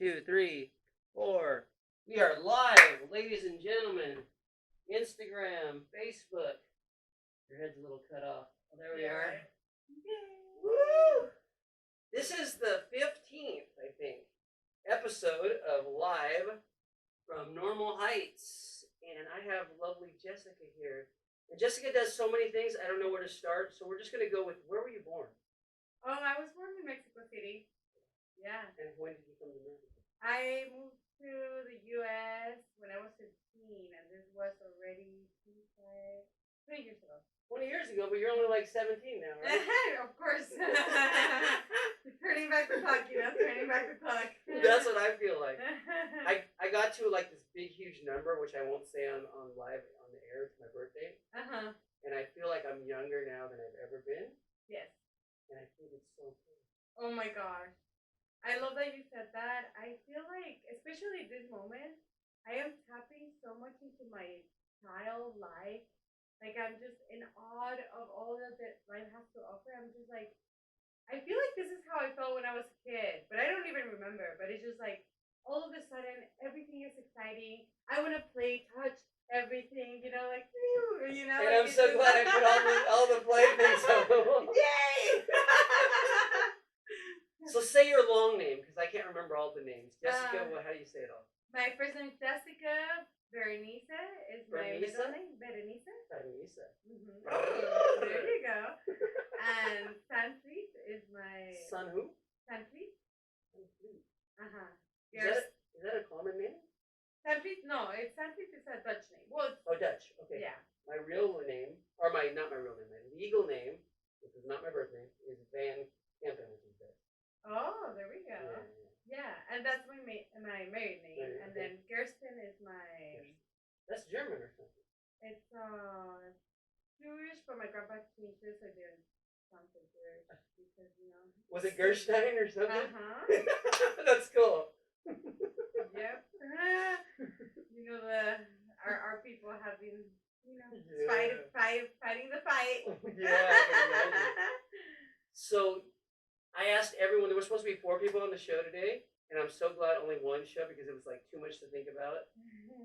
2, 3, 4. We are live, ladies and gentlemen. Instagram, Facebook. Your head's a little cut off. Oh, there we are. Woo! This is the 15th, I think, episode of Live from Normal Heights. And I have lovely Jessica here. And Jessica does so many things, I don't know where to start. So we're just going to go with, where were you born? Oh, I was born in Mexico City. Yeah. And when did you come to America? I moved to the U.S. when I was 15, and this was already 20 years ago. 20 years ago, but you're only like 17 now, right? Of course. Turning back the clock, turning back the clock. That's what I feel like. I got to like this big, huge number, which I won't say on live on the air. It's my birthday. And I feel like I'm younger now than I've ever been. Yes. And I think it's so cool. Oh my gosh. I love that you said that. I feel like, especially this moment, I am tapping so much into my child life. Like, I'm just in awe of all that life has to offer. I'm just like, I feel like this is how I felt when I was a kid, but I don't even remember. But it's just like, all of a sudden, everything is exciting. I want to play, touch everything, like, And I'm so glad I put all the play things on. Yay! So say your long name, because I can't remember all the names. Jessica, how do you say it all? My first name is Jessica Berenice is my middle name. Berenice. Berenice. There you go. And Sanfleet is my... Son who? Sanfleet. Sanfleet. Is Is that a common name? Sanfleet? No, Sanfleet is a Dutch name. Well, Dutch. Okay. Yeah. My real name, or not my real name, my legal name, which is not my birth name, is Van Kempen, which is Dutch. Oh, there we go. Yeah, and that's my married name. Right, and okay. then Kirsten is my... That's German or something. It's Jewish, but my grandpa changed it so it didn't sound so Jewish because, Was it Gerstein or something? Uh-huh. That's cool. Yep. Our people have been, fighting the fight. Yeah, I can imagine. So I asked everyone, there were supposed to be 4 people on the show today, and I'm so glad only one show because it was like too much to think about.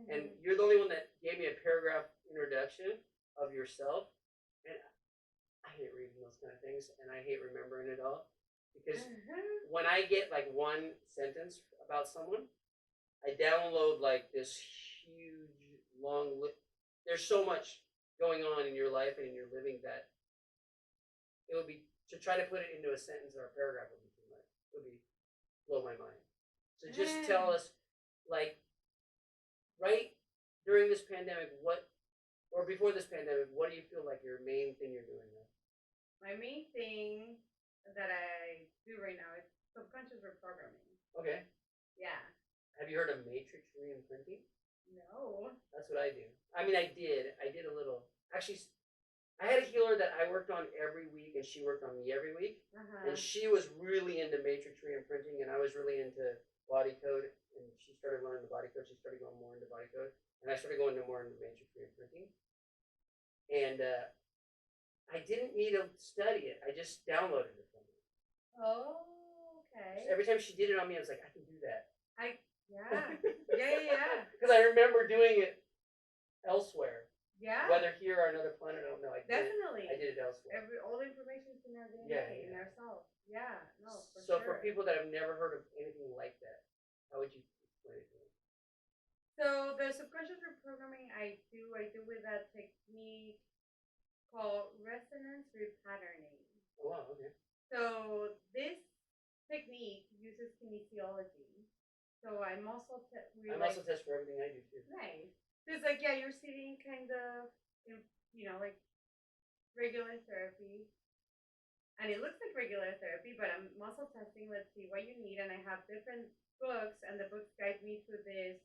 And you're the only one that gave me a paragraph introduction of yourself. And I hate reading those kind of things, and I hate remembering it all. Because when I get like one sentence about someone, I download like this huge, long list. There's so much going on in your life and in your living that it would be, to try to put it into a sentence or a paragraph would be too much. It would blow my mind. So just tell us, like, right during this pandemic, or before this pandemic, what do you feel like your main thing you're doing now? My main thing that I do right now is subconscious reprogramming. Okay. Yeah. Have you heard of matrix reimprinting? No. That's what I do. I mean, I did a little. Actually, I had a healer that I worked on every week, and she worked on me every week. And she was really into matrix reimprinting, and I was really into body code. And she started learning the body code. She started going more into body code, and I started going more into matrix reimprinting. And I didn't need to study it. I just downloaded it from her. Oh, okay. So every time she did it on me, I was like, I can do that. Yeah. Because I remember doing it elsewhere. Yeah. Whether here or another planet, I don't know. Definitely. I did it elsewhere. All the information is in our DNA, in ourselves. Yeah, no, for sure. So for people that have never heard of anything like that, how would you explain it to them? So the subconscious reprogramming I do with a technique called resonance repatterning. Oh, wow, okay. So this technique uses kinesiology. So I muscle test. Muscle test for everything I do too. Nice. So it's like, you're sitting kind of, like regular therapy. And it looks like regular therapy, but I'm muscle testing. Let's see what you need. And I have different books, and the books guide me through this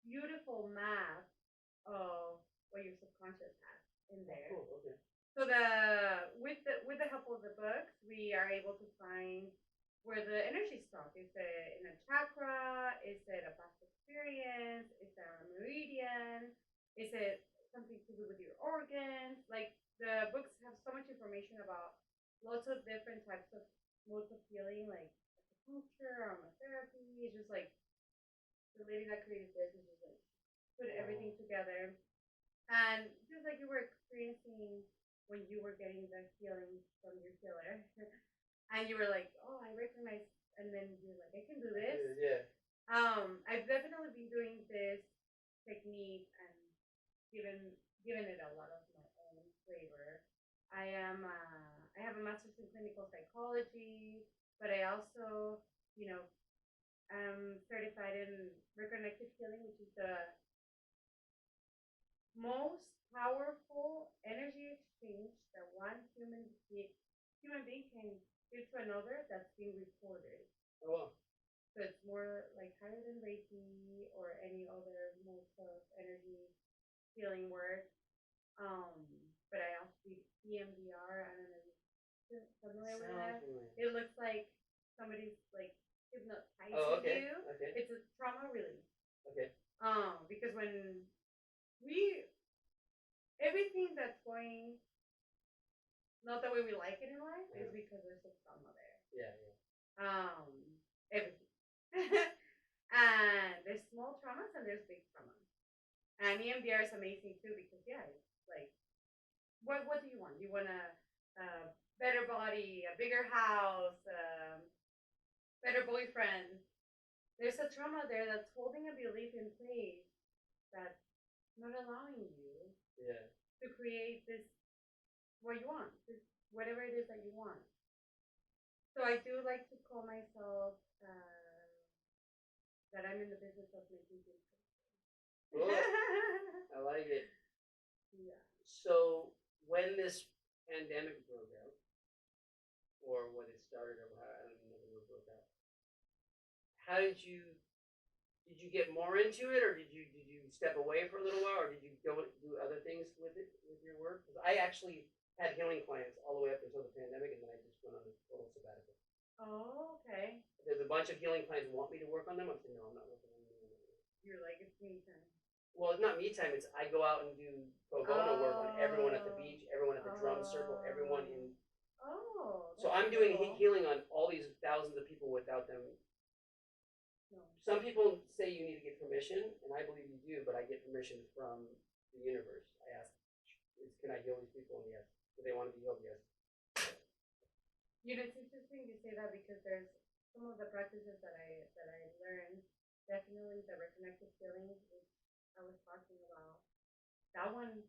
beautiful map of what your subconscious has in there. Oh, cool. Okay. So with the help of the books, we are able to find where the energy stock is. It in a chakra? Is it a past experience? Is it a meridian? Is it something to do with your organs? Like, the books have so much information about lots of different types of modes of healing, like acupuncture, aromatherapy. It's just like the lady that created this is just like put everything together. And just like you were experiencing when you were getting the healing from your healer, and you were like, "Oh, I recognize," and then you're like, "I can do this." Yeah. I've definitely been doing this technique and given it a lot of my own flavor. I have a master's in clinical psychology, but I also, you know, am certified in reconnected healing, which is the most powerful energy exchange that one human being can give to another that's being recorded. Oh, wow. So it's more like higher than Reiki or any other modes of energy healing work. Um, but I also do EMDR. I don't know if you're familiar with that. It looks like somebody's like hypnotizing you. Okay. It's a trauma release. Okay. Because when we everything that's going not the way we like it in life is because there's a trauma there. Yeah. Everything. And there's small traumas and there's big traumas. And EMDR is amazing too because it's like, what do you want? You want a better body, a bigger house, better boyfriend. There's a trauma there that's holding a belief in place that's not allowing you to create this what you want, this whatever it is that you want. So I do like to call myself that I'm in the business of making things cool. I like it. Yeah. So when this pandemic broke out, or when it started, or I don't even know when it broke out, how did you get more into it, or did you step away for a little while, or did you go do other things with it with your work? Because I actually had healing clients all the way up until the pandemic, and then I just went on a total sabbatical. Oh, okay. There's a bunch of healing clients who want me to work on them. I'm saying, no, I'm not working on them. You're like, it's me time. Well, it's not me time. It's I go out and do pro bono work on everyone at the beach, everyone at the drum circle, everyone in. Oh. So I'm doing healing on all these thousands of people without them. No. Some people say you need to get permission, and I believe you do, but I get permission from the universe. I ask, can I heal these people? And yes. Do they want to be healed? Yes. It's interesting you say that because there's some of the practices that I learned. Definitely the reconnected healing, which I was talking about. That one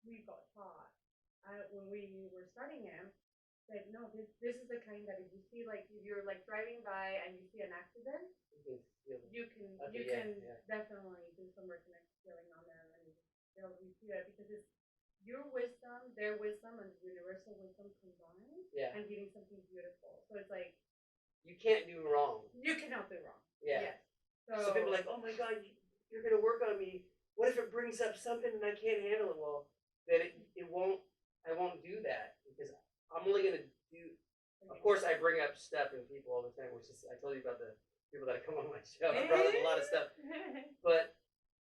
we got taught when we were starting it. Said no, this is the kind that if you see if you're like driving by and you see an accident, you can definitely do some reconnected healing on them and they'll repeat it because it's your wisdom, their wisdom, and universal wisdom combined and giving something beautiful. So it's like you can't do wrong. You cannot do wrong. Yeah. Yes. So people are like, oh my God, you're gonna work on me. What if it brings up something and I can't handle it? Well, then it won't. I won't do that because I'm only gonna do. Of course, I bring up stuff in people all the time, which is I told you about the people that come on my show. I brought up a lot of stuff, but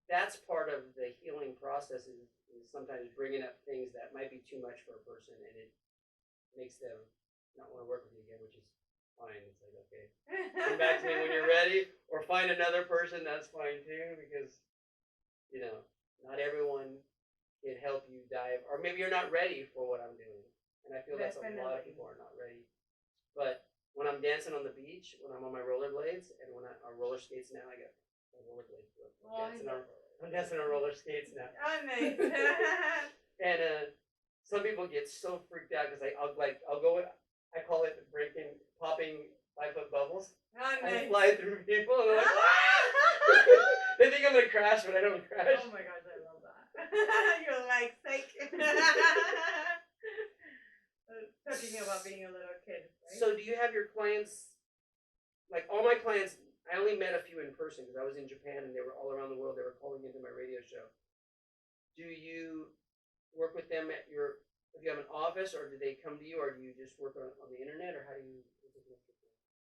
that's part of the healing process is sometimes bringing up things that might be too much for a person, and it makes them not want to work with you again, which is fine. It's like, okay, come back to me when you're ready, or find another person. That's fine too, because not everyone can help you dive, or maybe you're not ready for what I'm doing, and I feel that's a lot of people are not ready. But when I'm dancing on the beach, when I'm on my rollerblades, and when I roller skates now, I got rollerblades. I'm dancing on roller skates now. Oh, nice. And some people get so freaked out because I'll go. I call it popping 5-foot bubbles. Oh, nice. I fly through people and they're like, they think I'm gonna crash, but I don't crash. Oh my gosh, I love that. You're like psych. Talking about being a little kid, right? So do you have your clients? Like all my clients, I only met a few in person because I was in Japan and they were all around the world. They were calling into my radio show. Do you work with them if you have an office, or do they come to you, or do you just work on the internet, or how do you?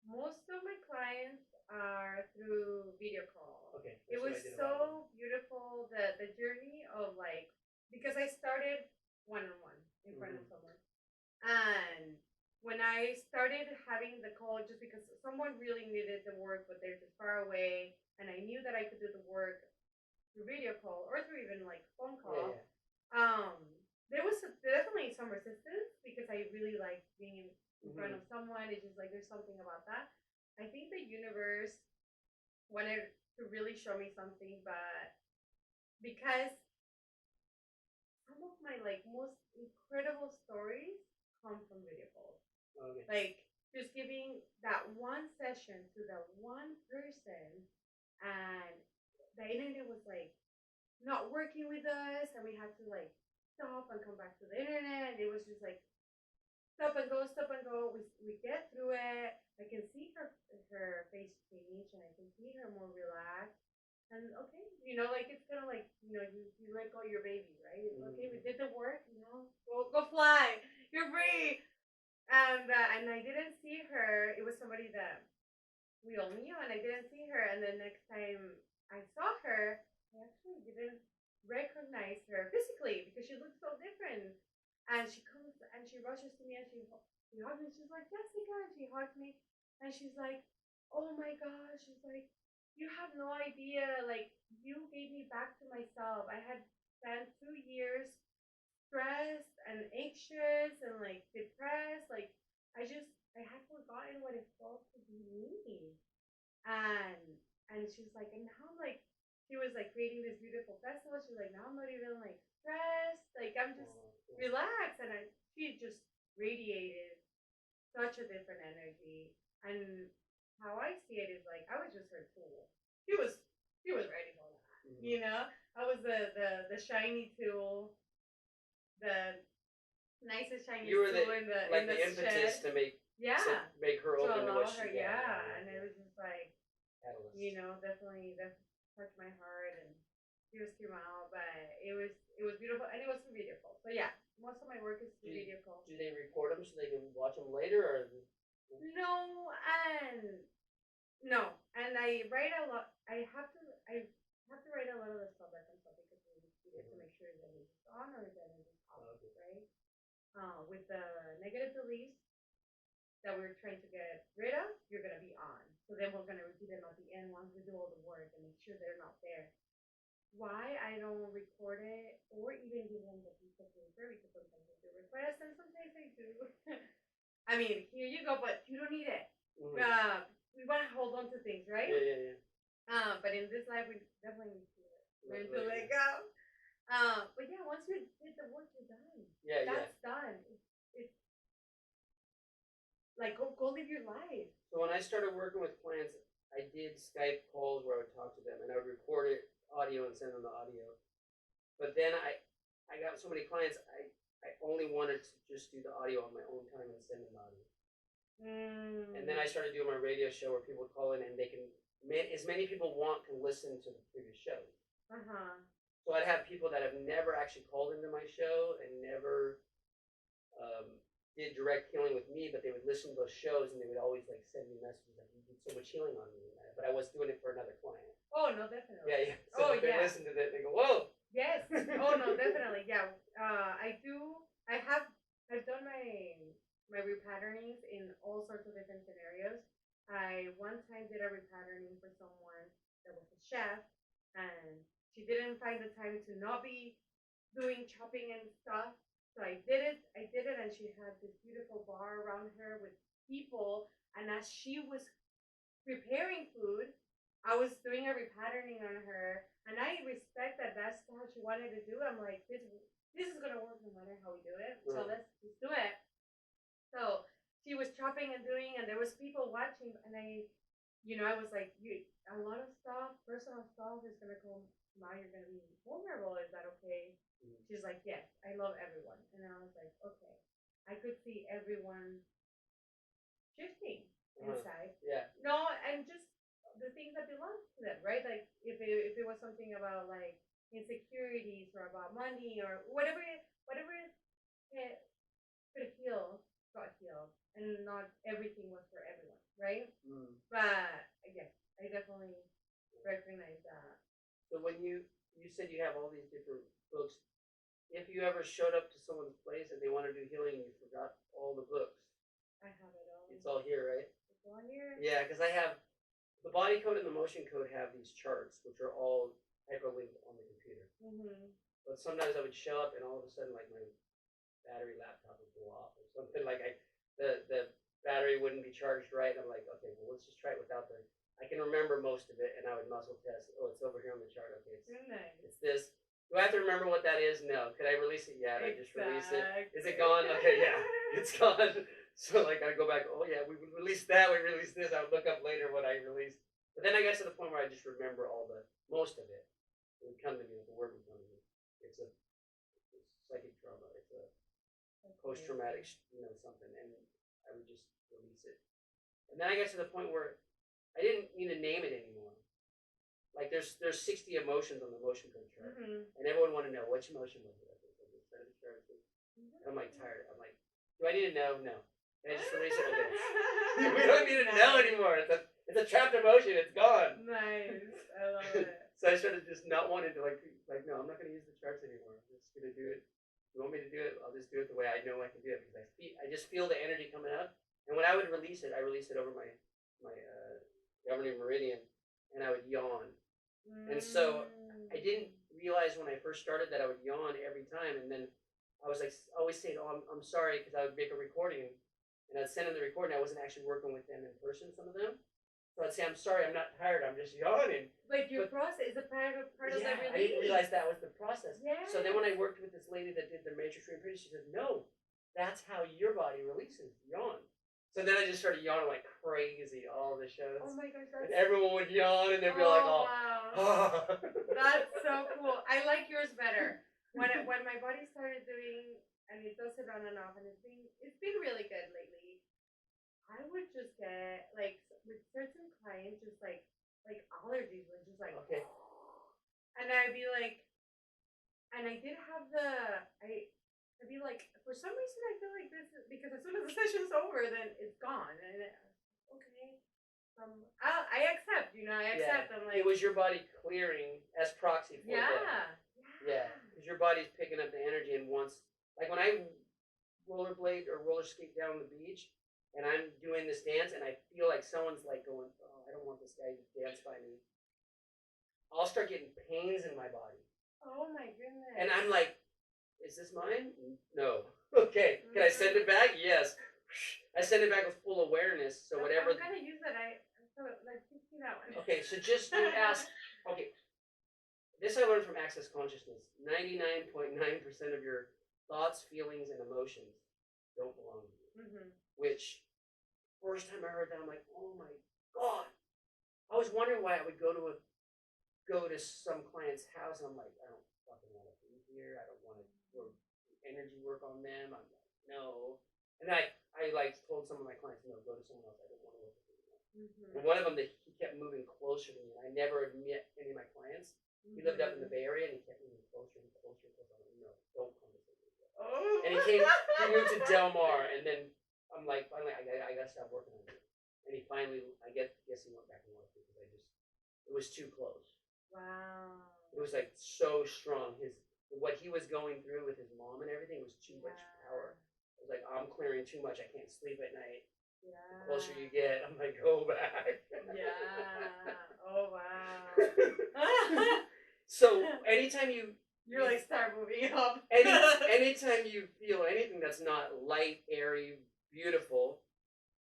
Most of my clients are through video call. Okay. It was so beautiful the journey of because I started one-on-one in front of someone, and when I started having returning the call just because someone really needed the work, but they're just far away, and I knew that I could do the work through video call or through even like phone call. Yeah. There was definitely some resistance because I really like being in front of someone. It's just like there's something about that. I think the universe wanted to really show me something, but because some of my like most incredible stories come from video calls. Okay. Like just giving that one session to the one person, and the internet was like not working with us, and we had to like stop and come back to the internet. It was just like stop and go, stop and go. We get through it. I can see her face change, and I can see her more relaxed. And okay, like it's kind of like you let go your baby, right? Okay, we did the work. Go fly. You're free. And I didn't see her. It was somebody that we all knew, and I didn't see her. And then next time I saw her, I actually didn't recognize her physically because she looked so different. And she comes and she rushes to me and she hugs me. She's like, Jessica, and she hugs me, and she's like, oh my gosh. She's like, you have no idea. Like, you gave me back to myself. I had spent 2 years stressed and anxious and like depressed. Like, I had forgotten what it felt to be me. And she's like, and now I'm like, she was like creating this beautiful festival. She's like, now I'm not even like stressed. Like, I'm just relaxed. And she just radiated such a different energy. And how I see it is like I was just her tool. She was ready for that. I was the shiny tool, the nicest shiny You were tool in the impetus shed. to make her To open to allow what her, she and it was just like catalyst. definitely that touched my heart, and tears came out, but it was beautiful, and it was through video call. So yeah, most of my work is through video call. Do they record them so they can watch them later, or? No, and I write a lot. I have to write a lot of the stuff that comes up because we need to make sure that it's on or that it's off, right? With the negative beliefs that we're trying to get rid of, you're gonna be on. So then we're gonna repeat them at the end once we do all the work and make sure they're not there. Why I don't record it or even give them the piece of paper, because sometimes I do request and sometimes I do. I mean, here you go, but you don't need it. We want to hold on to things, right? Yeah. But in this life, we definitely need to learn to let go. But yeah, once you did the work, you're done. That's done. It's like go live your life. So when I started working with clients, I did Skype calls where I would talk to them, and I would record it audio and send them the audio. But then I got so many clients, I only wanted to just do the audio on my own time and send them the audio. And then I started doing my radio show where people would call in and they can, as many people can listen to the previous shows. So I'd have people that have never actually called into my show and never did direct healing with me, but they would listen to those shows and they would always like send me messages like, you did so much healing on me. But I was doing it for another client. Oh no, definitely. Yeah. So they listen to that, they go, whoa. Yes. Oh no, definitely. Yeah. I do. I've done my repatternings in all sorts of different scenarios. I one time did a repatterning for someone that was a chef, and she didn't find the time to not be doing chopping and stuff. So I did it, and she had this beautiful bar around her with people. And as she was preparing food, I was doing a repatterning on her, and I respect that that's how she wanted to do it. I'm like, this is gonna work no matter how we do it. So let's just do it. So she was chopping and doing, and there was people watching, and I was like, a lot of stuff, personal stuff is gonna come. Now you're gonna be vulnerable. Is that okay? She's like, yes, I love everyone. And I was like, okay. I could see everyone shifting inside. Yeah. No, and just the things that belong to them, right? Like if it was something about like insecurities or about money or whatever it could heal, got healed. And not everything was for everyone, right? But yes, I definitely recognize that. So when you said you have all these different books, if you ever showed up to someone's place and they want to do healing and you forgot all the books, I have it all. It's all here, right? It's all here. Yeah, because I have the body code and the motion code have these charts, which are all hyperlinked on the computer. But sometimes I would show up and all of a sudden, like my battery laptop would go off or something. Like the battery wouldn't be charged right. And I'm like, okay, well let's just try it without the. I can remember most of it, and I would muscle test. Oh, it's over here on the chart. Okay, it's this. Do I have to remember what that is? No. Could I release it? Yeah. I just release it. Is it gone? Okay, yeah, it's gone. So like I go back. Oh yeah, we released that. We released this. I would look up later what I released. But then I got to the point where I just remember most of it. It would come to me. The word would come to me. It's psychic trauma. It's a post-traumatic, something, and I would just release it. And then I got to the point where I didn't need to name it anymore. Like there's 60 emotions on the emotion code chart, and everyone wanted to know which emotion was it. And I'm like tired. I'm like, do I need to know? No. Can I just release it? Okay. We don't need to know anymore. It's a trapped emotion. It's gone. Nice. I love it. So I started just not wanting to like no, I'm not going to use the charts anymore. I'm just going to do it. You want me to do it? I'll just do it the way I know I can do it because I just feel the energy coming up. And when I would release it, I release it over my governing meridian, and I would yawn. And so I didn't realize when I first started that I would yawn every time, and then I was like always saying, "Oh, I'm sorry," because I would make a recording, and I'd send them the recording. I wasn't actually working with them in person, some of them. So I'd say, "I'm sorry, I'm not tired. I'm just yawning." Like your process is a part of the release. I didn't realize that was the process. Yeah. So then when I worked with this lady that did the matrix repaid, she said, "No, that's how your body releases yawn." So then I just started yawning like crazy all the shows. Oh my gosh, and everyone would yawn and they'd be like, "Oh, wow. That's so cool. I like yours better. When my body started doing, and it does it on and off, and it's been really good lately. I would just get like with certain clients, just like allergies were just like, okay. And I'd be like, and I did have I'd be like, for some reason I feel like this is because as soon as the session's over, then it's gone. And okay, I accept, I accept. I'm like, it was your body clearing as proxy for that. Yeah, because your body's picking up the energy and wants, like when I rollerblade or roller skate down the beach, and I'm doing this dance, and I feel like someone's like going, "Oh, I don't want this guy to dance by me." I'll start getting pains in my body. Oh my goodness! And I'm like, "Is this mine? No. Okay. Can I send it back? Yes." I send it back with full awareness. So whatever. I'm gonna use it. Let's see that one. Okay, so just you ask. Okay, this I learned from Access Consciousness. 99.9% of your thoughts, feelings, and emotions don't belong to you. Which, first time I heard that, I'm like, oh my god! I was wondering why I would go to some client's house, and I'm like, I don't fucking want to be here. I don't want to do energy work on them. I'm like, no. And I like told some of my clients, no, go to someone else. I don't want to work with you. And one of them, he kept moving closer to me, and I never met any of my clients. He lived up in the Bay Area, and he kept moving closer and closer and closer. I'm like, no, don't come to me. Oh. And he moved to Del Mar, and then I'm like, finally, I gotta stop working on it. And he finally, I guess he went back and worked because it was too close. Wow. It was like so strong. What he was going through with his mom and everything was too much power. I was like, I'm clearing too much. I can't sleep at night. Yeah. The closer you get, I'm like, go back. Yeah. Oh wow. So anytime you're like start moving up. anytime you feel anything that's not light, airy, beautiful,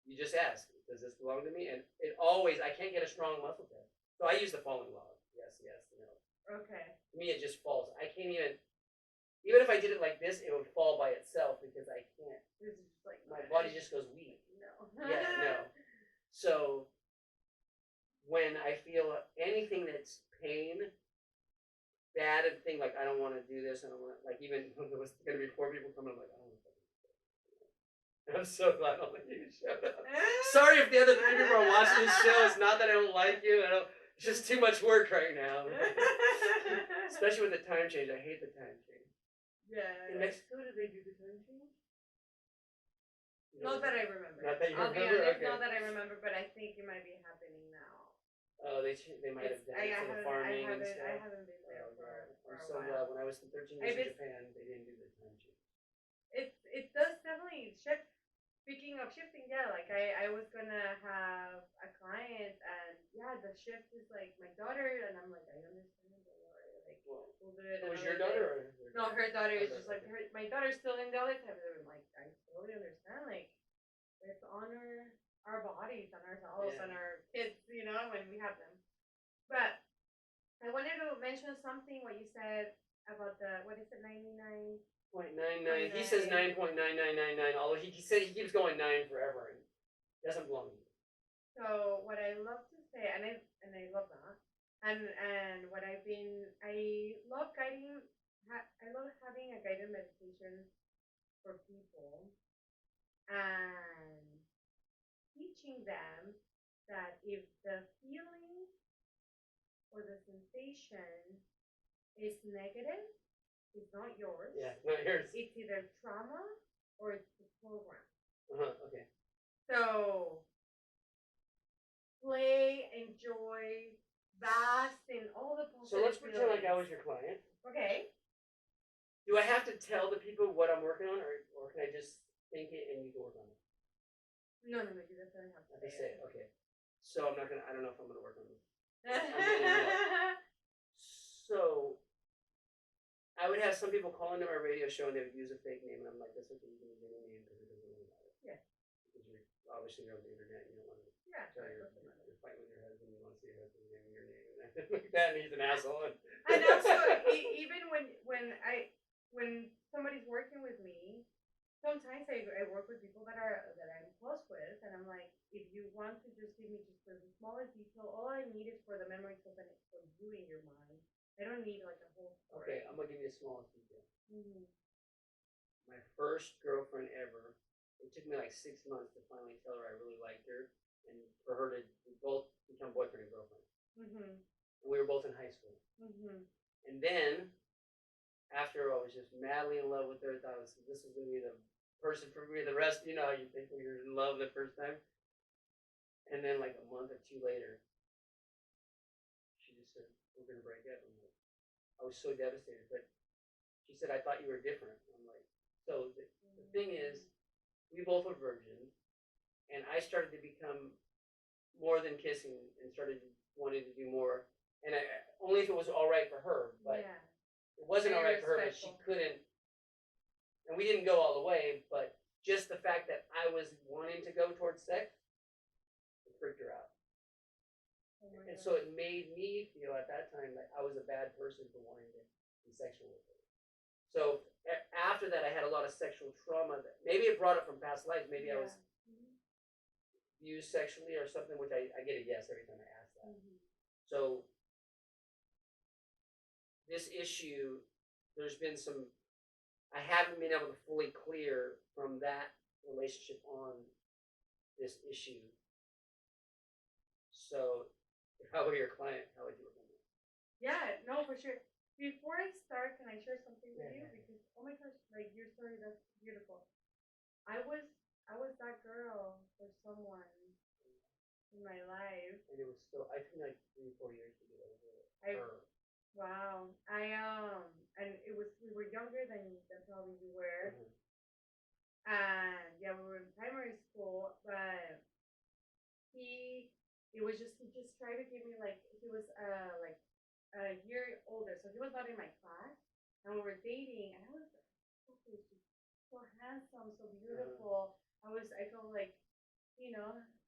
you just ask, does this belong to me? And it always, I can't get a strong muscle test. So I use the falling law. Yes, no. Okay. To me, it just falls. I can't even if I did it like this, it would fall by itself because I can't. This is just like my body just goes weak. No. Yeah, no. So when I feel anything that's pain, bad and thing, like I don't want to do this, I don't want to, like even when there was going to be 4 people coming, I'm like, I don't want to. And I'm so glad all of you showed up. Sorry if the other 3 people are watching this show. It's not that I don't like you. It's just too much work right now. Especially with the time change. I hate the time change. Yeah. In Mexico, did they do the time change? Not that I remember. Not that you I'll remember? be honest, Okay. not that I remember, but I think it might be happening now. Oh, they might have done it for the farming and stuff. I haven't been there for I'm a so while. glad. When I was 13 years in Japan, they didn't do the time change. It does definitely shift speaking of shifting, yeah, like I was gonna have a client, and yeah, the shift is like my daughter, and I'm like, I understand, don't worry, like Well, we'll do it it was your another day. daughter or her No, her daughter Her is daughter, just like okay. my daughter's still in the other type of it. I'm like, I totally understand. Like, let's honor our bodies and ourselves Yeah. and our kids, you know, when we have them. But I wanted to mention something what you said about the what is it, 99. 0.99. He says 9.9999. Although he said he keeps going 9 forever and doesn't belong to you. So what I love to say, and I love that, and what I love guiding, I love having a guided meditation for people and teaching them that if the feeling or the sensation is negative, it's not yours. Yeah, not yours. It's either trauma or it's the program. Okay. So play, enjoy, bask in all the positive So let's pretend like I was feelings. your client. Okay. Do I have to tell the people what I'm working on, or can I just think it and you can work on it? No, you definitely have I to have to say say it. it. Okay. So I'm not gonna. I don't know if I'm gonna work on this. Yeah. So I would have some people call into our radio show and they would use a fake name, and I'm like, that's okay. You can use any name because it doesn't really matter. Yeah. Because you're obviously you're on the internet. You don't want to tell you're fighting with your husband. You want to say your husband's name and your name and like that, and he's an asshole. And also, even when somebody's working with me, sometimes I work with people that I'm close with, and I'm like, if you want to just give me just the smallest detail, all I need is for the memory to open it for you in your mind. I don't need like a whole story. Okay, I'm gonna give you the smallest detail. Mm-hmm. My first girlfriend ever. It took me like 6 months to finally tell her I really liked her, and for her to both become boyfriend and girlfriend. Mm-hmm. And we were both in high school. Mm-hmm. And then after I was just madly in love with her, thought this was gonna be the person for me. The rest, you know, you think when you're in love the first time. And then like a month or two later, she just said, "We're gonna break up." I'm like, I was so devastated. But she said, "I thought you were different." I'm like, so the thing is, we both were virgins, and I started to become more than kissing and started wanting to do more. And only if it was all right for her, but Yeah. it wasn't all right for her. But she couldn't, and we didn't go all the way. But just the fact that I was wanting to go towards sex, it freaked her out. And so it made me feel at that time like I was a bad person for wanting to be sexual with her. So after that, I had a lot of sexual trauma. That maybe it brought up from past lives. Maybe I was used sexually or something, which I get a yes every time I ask that. Mm-hmm. So this issue, there's been some. I haven't been able to fully clear from that relationship on this issue. So, if I were your client, how would you work on that? Yeah, no, for sure. Before I start, can I share something with you? Yeah. Because oh my gosh, like your story, that's beautiful. I was that girl for someone in my life. And it was still, I think like 3-4 years to get over her. Wow. And it was we were younger than probably we were. Mm-hmm. And yeah, we were in primary school, but he he just tried to give me like he was like a year older, so he was not in my class, and we were dating, and I was so handsome, so beautiful. I felt like,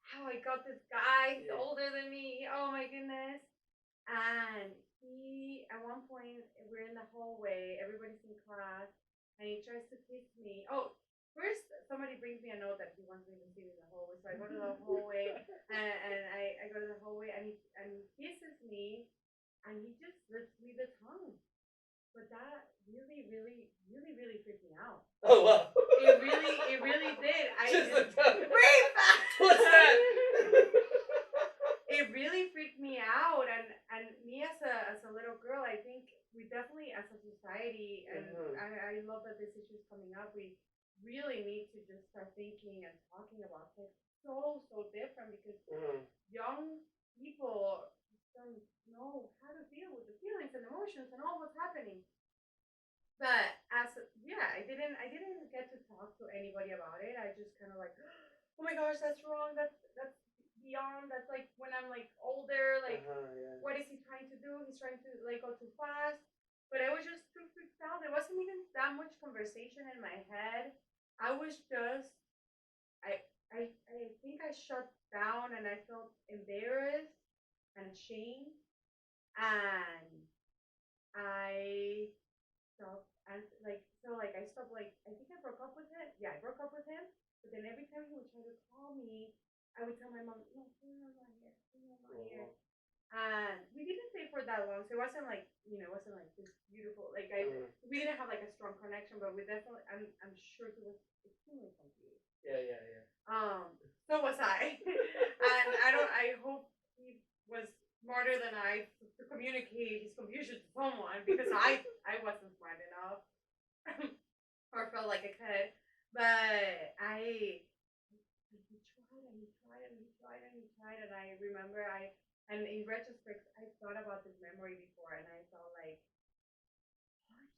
how I got this guy, he's older than me. Oh my goodness. And he, at one point, we're in the hallway, everybody's in class, and he tries to kiss me. Oh, first, somebody brings me a note that he wants me to see in the hallway. So I go to the hallway, and I go to the hallway, and he kisses me, and he just slips me the tongue. But that really, really, really, really freaked me out. Oh wow! It really did. Just the tongue. What's that? It really freaked me out, and me as a little girl, I think we definitely as a society, and I love that this issue is coming up. We really need to just start thinking and talking about sex so different because young people don't know how to deal with the feelings and emotions and all what's happening. But I didn't get to talk to anybody about it. I just kind of like my gosh, that's wrong. That's beyond. That's like when I'm like older. Like, Yeah. what is he trying to do? He's trying to like go too fast. But I was just too freaked out. There wasn't even that much conversation in my head. I was just I think I shut down and I felt embarrassed and ashamed and I stopped and like I stopped like I think I broke up with him. Yeah, I broke up with him. But then every time he would try to call me, I would tell my mom, no, I'm not here. I'm not here. And we didn't stay for that long, so it wasn't like it wasn't like this beautiful. Like we didn't have like a strong connection, but we definitely. I'm sure he was extremely confused. Yeah. So was I, and I hope he was smarter than I to communicate his confusion to someone because I wasn't smart enough or felt like I could. But he tried and he tried and he tried and he tried, and I remember and in retrospect, I thought about this memory before, and I felt like, gosh,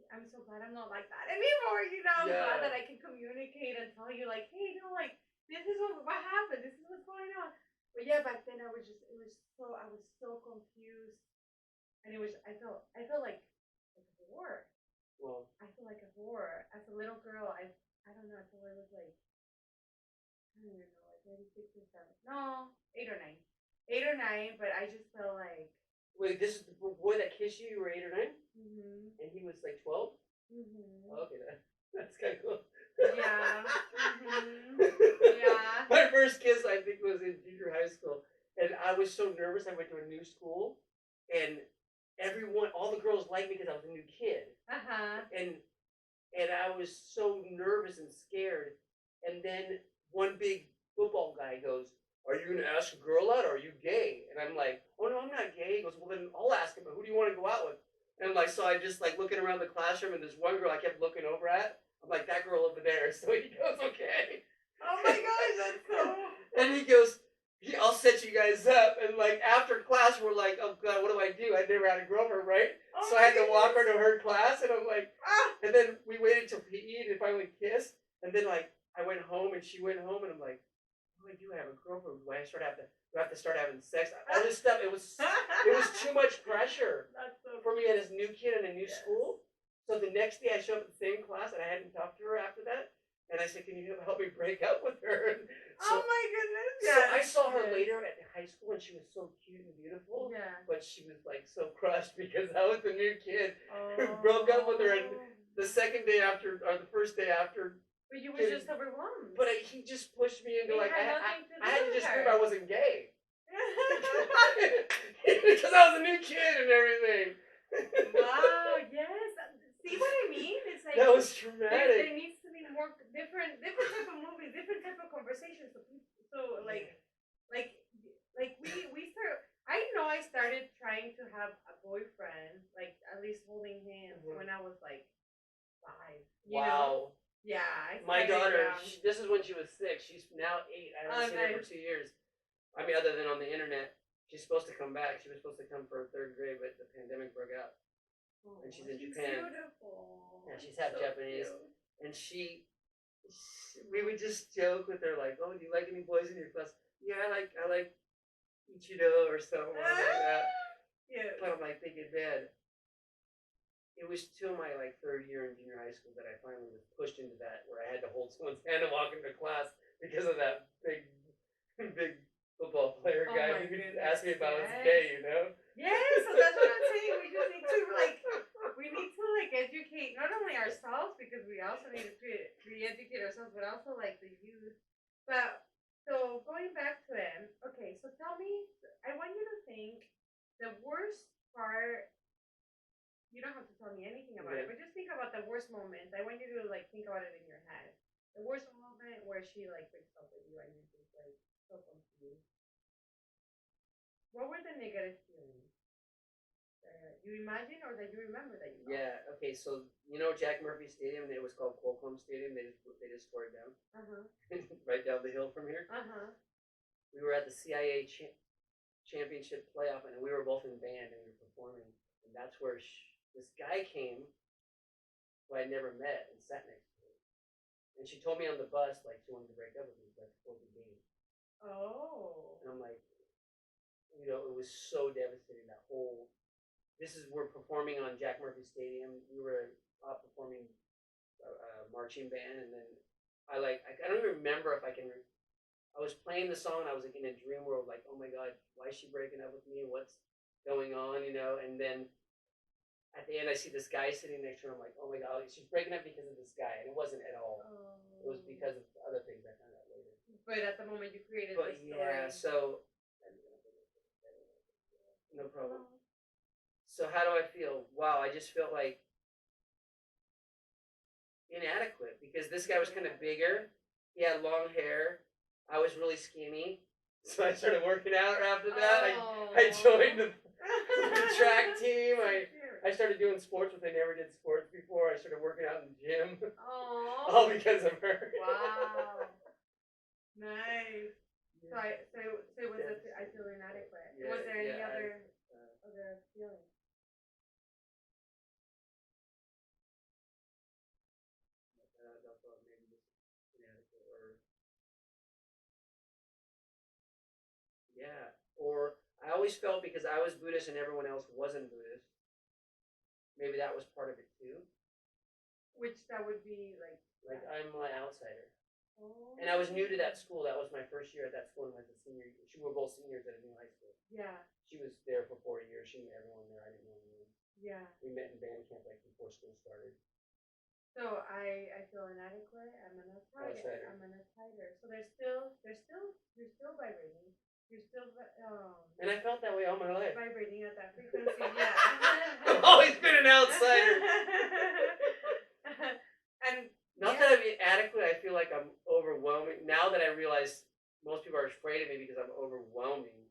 I'm so glad I'm not like that anymore. I'm glad that I can communicate and tell you, like, hey, like, this is what happened. This is what's going on. But yeah, back then I was I was so confused, and I felt like a whore. Well, I feel like a whore. As a little girl, I don't know. I thought I was like I don't even know, like maybe 6 or 7. No, 8 or 9. 8 or 9, but I just felt like. wait, this is the boy that kissed you. You were 8 or 9, and he was like 12. Okay, that's kind of cool. Yeah. Yeah. My first kiss, I think, was in junior high school, and I was so nervous. I went to a new school, and all the girls liked me because I was a new kid, and I was so nervous and scared. And then one big football guy goes, "Are you gonna ask a girl out? Or are you gay?" And I'm like, "Oh no, I'm not gay." He goes, "Well then I'll ask him. Who do you want to go out with?" And I'm like, so I just like looking around the classroom, and there's one girl I kept looking over at. I'm like, that girl over there. So he goes, "Okay." Oh my gosh, that's so. And he goes, "I'll set you guys up." And like after class, we're like, "Oh God, what do I do?" I never had a girlfriend, right? Oh so I had to walk her to her class, and I'm like, and then we waited till PE and finally kissed. And then like I went home and she went home, and I'm like, "Oh, I do have a girlfriend. Do I have to start having sex?" All this stuff. It was too much pressure for me as a new kid in a new school. So the next day I showed up at the same class, and I hadn't talked to her after that. And I said, "Can you help me break up with her?" And oh my goodness. So I saw her later at high school, and she was so cute and beautiful. Yeah. But she was like so crushed because I was the new kid who broke up with her, and the second day after, or the first day after. But you were just overwhelmed. But he just pushed me into like I had to just her. prove I wasn't gay. Because I was a new kid and everything. Wow. Yes. See what I mean? It's like that was traumatic. There needs to be more different type of movies, different type of conversations. So like we start. I know I started trying to have a boyfriend, like at least holding hands when I was like 5. You know? Yeah. My daughter. This is when she was 6. She's now 8. I haven't seen her for 2 years. I mean, other than on the internet. She's supposed to come back. She was supposed to come for 3rd grade, but the pandemic broke out. And she's in Japan. Beautiful. Yeah, she's half Japanese. Cute. And we would just joke with her like, "Oh, do you like any boys in your class?" "Yeah, I like Ichido or something like that." Yeah. But I'm like thinking, man, it was till my like 3rd year in junior high school that I finally was pushed into that, where I had to hold someone's hand and walk into class because of that big football player guy who asked me if I was gay, Yes, so that's what I'm saying. We just need to educate not only ourselves, because we also need to re-educate ourselves, but also like the youth. But so going back to it, okay, so tell me, I want you to think the worst part. You don't have to tell me anything about it, but just think about the worst moment. I want you to like think about it in your head. The worst moment where she like breaks up with you and you're just like so confused. What were the negative feelings that you imagine or that you remember that you felt? Yeah. Okay. So Jack Murphy Stadium. It was called Qualcomm Stadium. They just tore it down. Right down the hill from here. We were at the CIA championship playoff, and we were both in band and we were performing. And that's where this guy came, who I never met, and sat next to me. And she told me on the bus like she wanted to break up with me right before the game. Oh. And I'm like, you know, it was so devastating. That whole we're performing on Jack Murphy Stadium. We were performing marching band, and then I don't even remember if I can. I was playing the song, and I was like in a dream world, like, oh my god, why is she breaking up with me? What's going on, you know? And then at the end, I see this guy sitting next to her. I'm like, oh my god, she's breaking up because of this guy, and it wasn't at all. Oh. It was because of other things I found out later. But at the moment, you created But the story. yeah, so no problem. So how do I feel? Wow, I just felt like inadequate because this guy was kind of bigger. He had long hair. I was really skinny. So I started working out after that. I joined the track team. I started doing sports, which I never did sports before. I started working out in the gym. Oh. All because of her. Wow. Nice. So it was I feel inadequate. Yeah, was there any yeah, other feeling? I thought maybe this inadequate or yeah. Or I always felt because I was Buddhist and everyone else wasn't Buddhist. Maybe that was part of it too. Which that would be like. Like I'm my outsider. Oh. And I was new to that school. That was my first year at that school, and I was a senior. We were both seniors at a new high school. Yeah. She was there for 4 years. She knew everyone there. I didn't know anyone. Yeah. We met in band camp like before school started. So I feel inadequate. I'm an outsider. I'm an outsider. So you're still vibrating. You're still And I felt that way all my life. Vibrating at that frequency. Yeah. I've always been an outsider. And not that I'm inadequate. I feel like I'm overwhelming. Now that I realize most people are afraid of me because I'm overwhelming.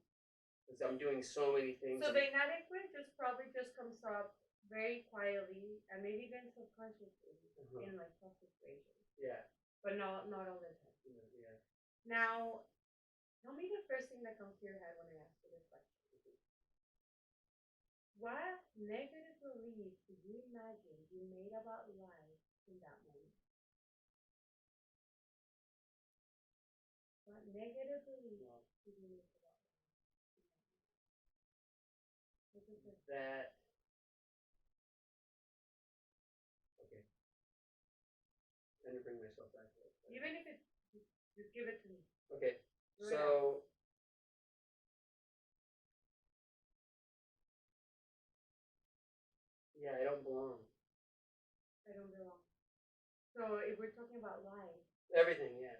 Because I'm doing so many things. So the inadequate probably comes up very quietly and maybe even subconsciously in like tough situations. Yeah. But not all the time. Yeah. Now, tell me the first thing that comes to your head when I ask you this question. What negative beliefs do you imagine you made about life in that moment? What negative beliefs did you make about life? That. Okay. Trying to bring myself back to it. Even if it's just give it to me. Okay. So. Yeah, I don't belong. I don't belong. So if we're talking about life. Everything, yeah.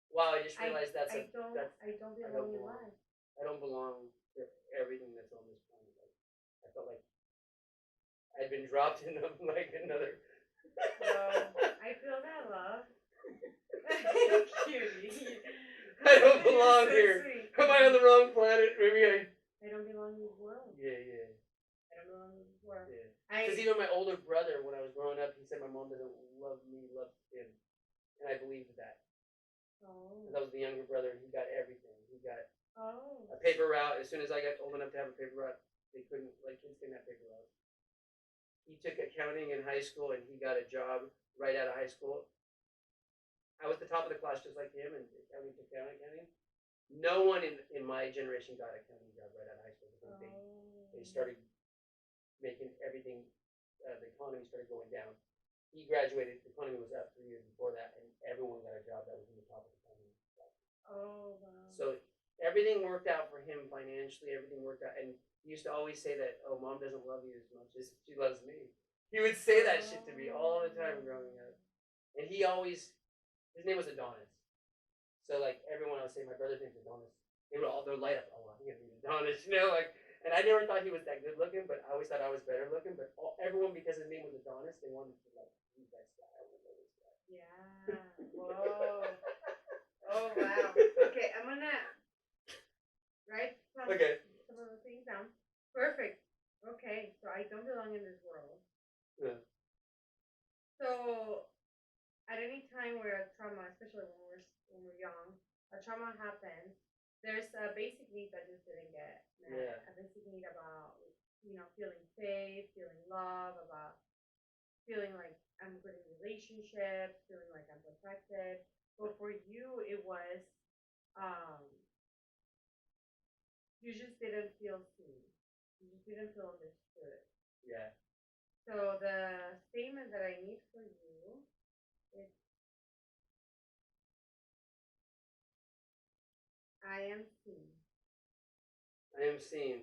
Wow, I just realized I don't belong in life. I don't belong to everything that's on this planet. Like, I felt like I'd been dropped in like another. I feel that love. Cutie. I don't belong here. Sweet. Am I on the wrong planet? Maybe I don't belong in this world. Yeah. I don't belong in this world. Yeah. Because even my older brother, when I was growing up, he said my mom doesn't love me, love him, and I believed that. Oh. And that was the younger brother, and he got everything. He got a paper route. As soon as I got old enough to have a paper route, they couldn't, like, kids didn't have paper routes. He took accounting in high school, and he got a job right out of high school. I was the top of the class just like him, and accounting took down accounting. No one in my generation got an accounting job right out of high school because they started making everything, the economy started going down. He graduated, the economy was up 3 years before that, and everyone got a job that was in the top of the economy. Oh, wow. So everything worked out for him financially, everything worked out. And he used to always say that, oh, mom doesn't love you as much as she loves me. He would say that shit to me all the time growing up. And he always, his name was Adonis. So, like, everyone I would say, my brother's name's Adonis. They would all, they'd light up, oh, I'm going to be Adonis, you know, like, and I never thought he was that good looking, but I always thought I was better looking. But everyone, because his name was Adonis, they wanted to, like, use that style. Yeah. Whoa. Oh, wow. Okay, I'm going to write some of the things down. Perfect. Okay, so I don't belong in this world. Yeah. So, at any time where a trauma, especially when we're young, a trauma happens, there's a basic need that just didn't get met. Yeah. A basic need about, feeling safe, feeling love, about feeling like I'm good in relationships, feeling like I'm protected. But for you, it was um, you just didn't feel seen. You just didn't feel understood. Yeah. So the statement that I need for you is I am seen. I am seen.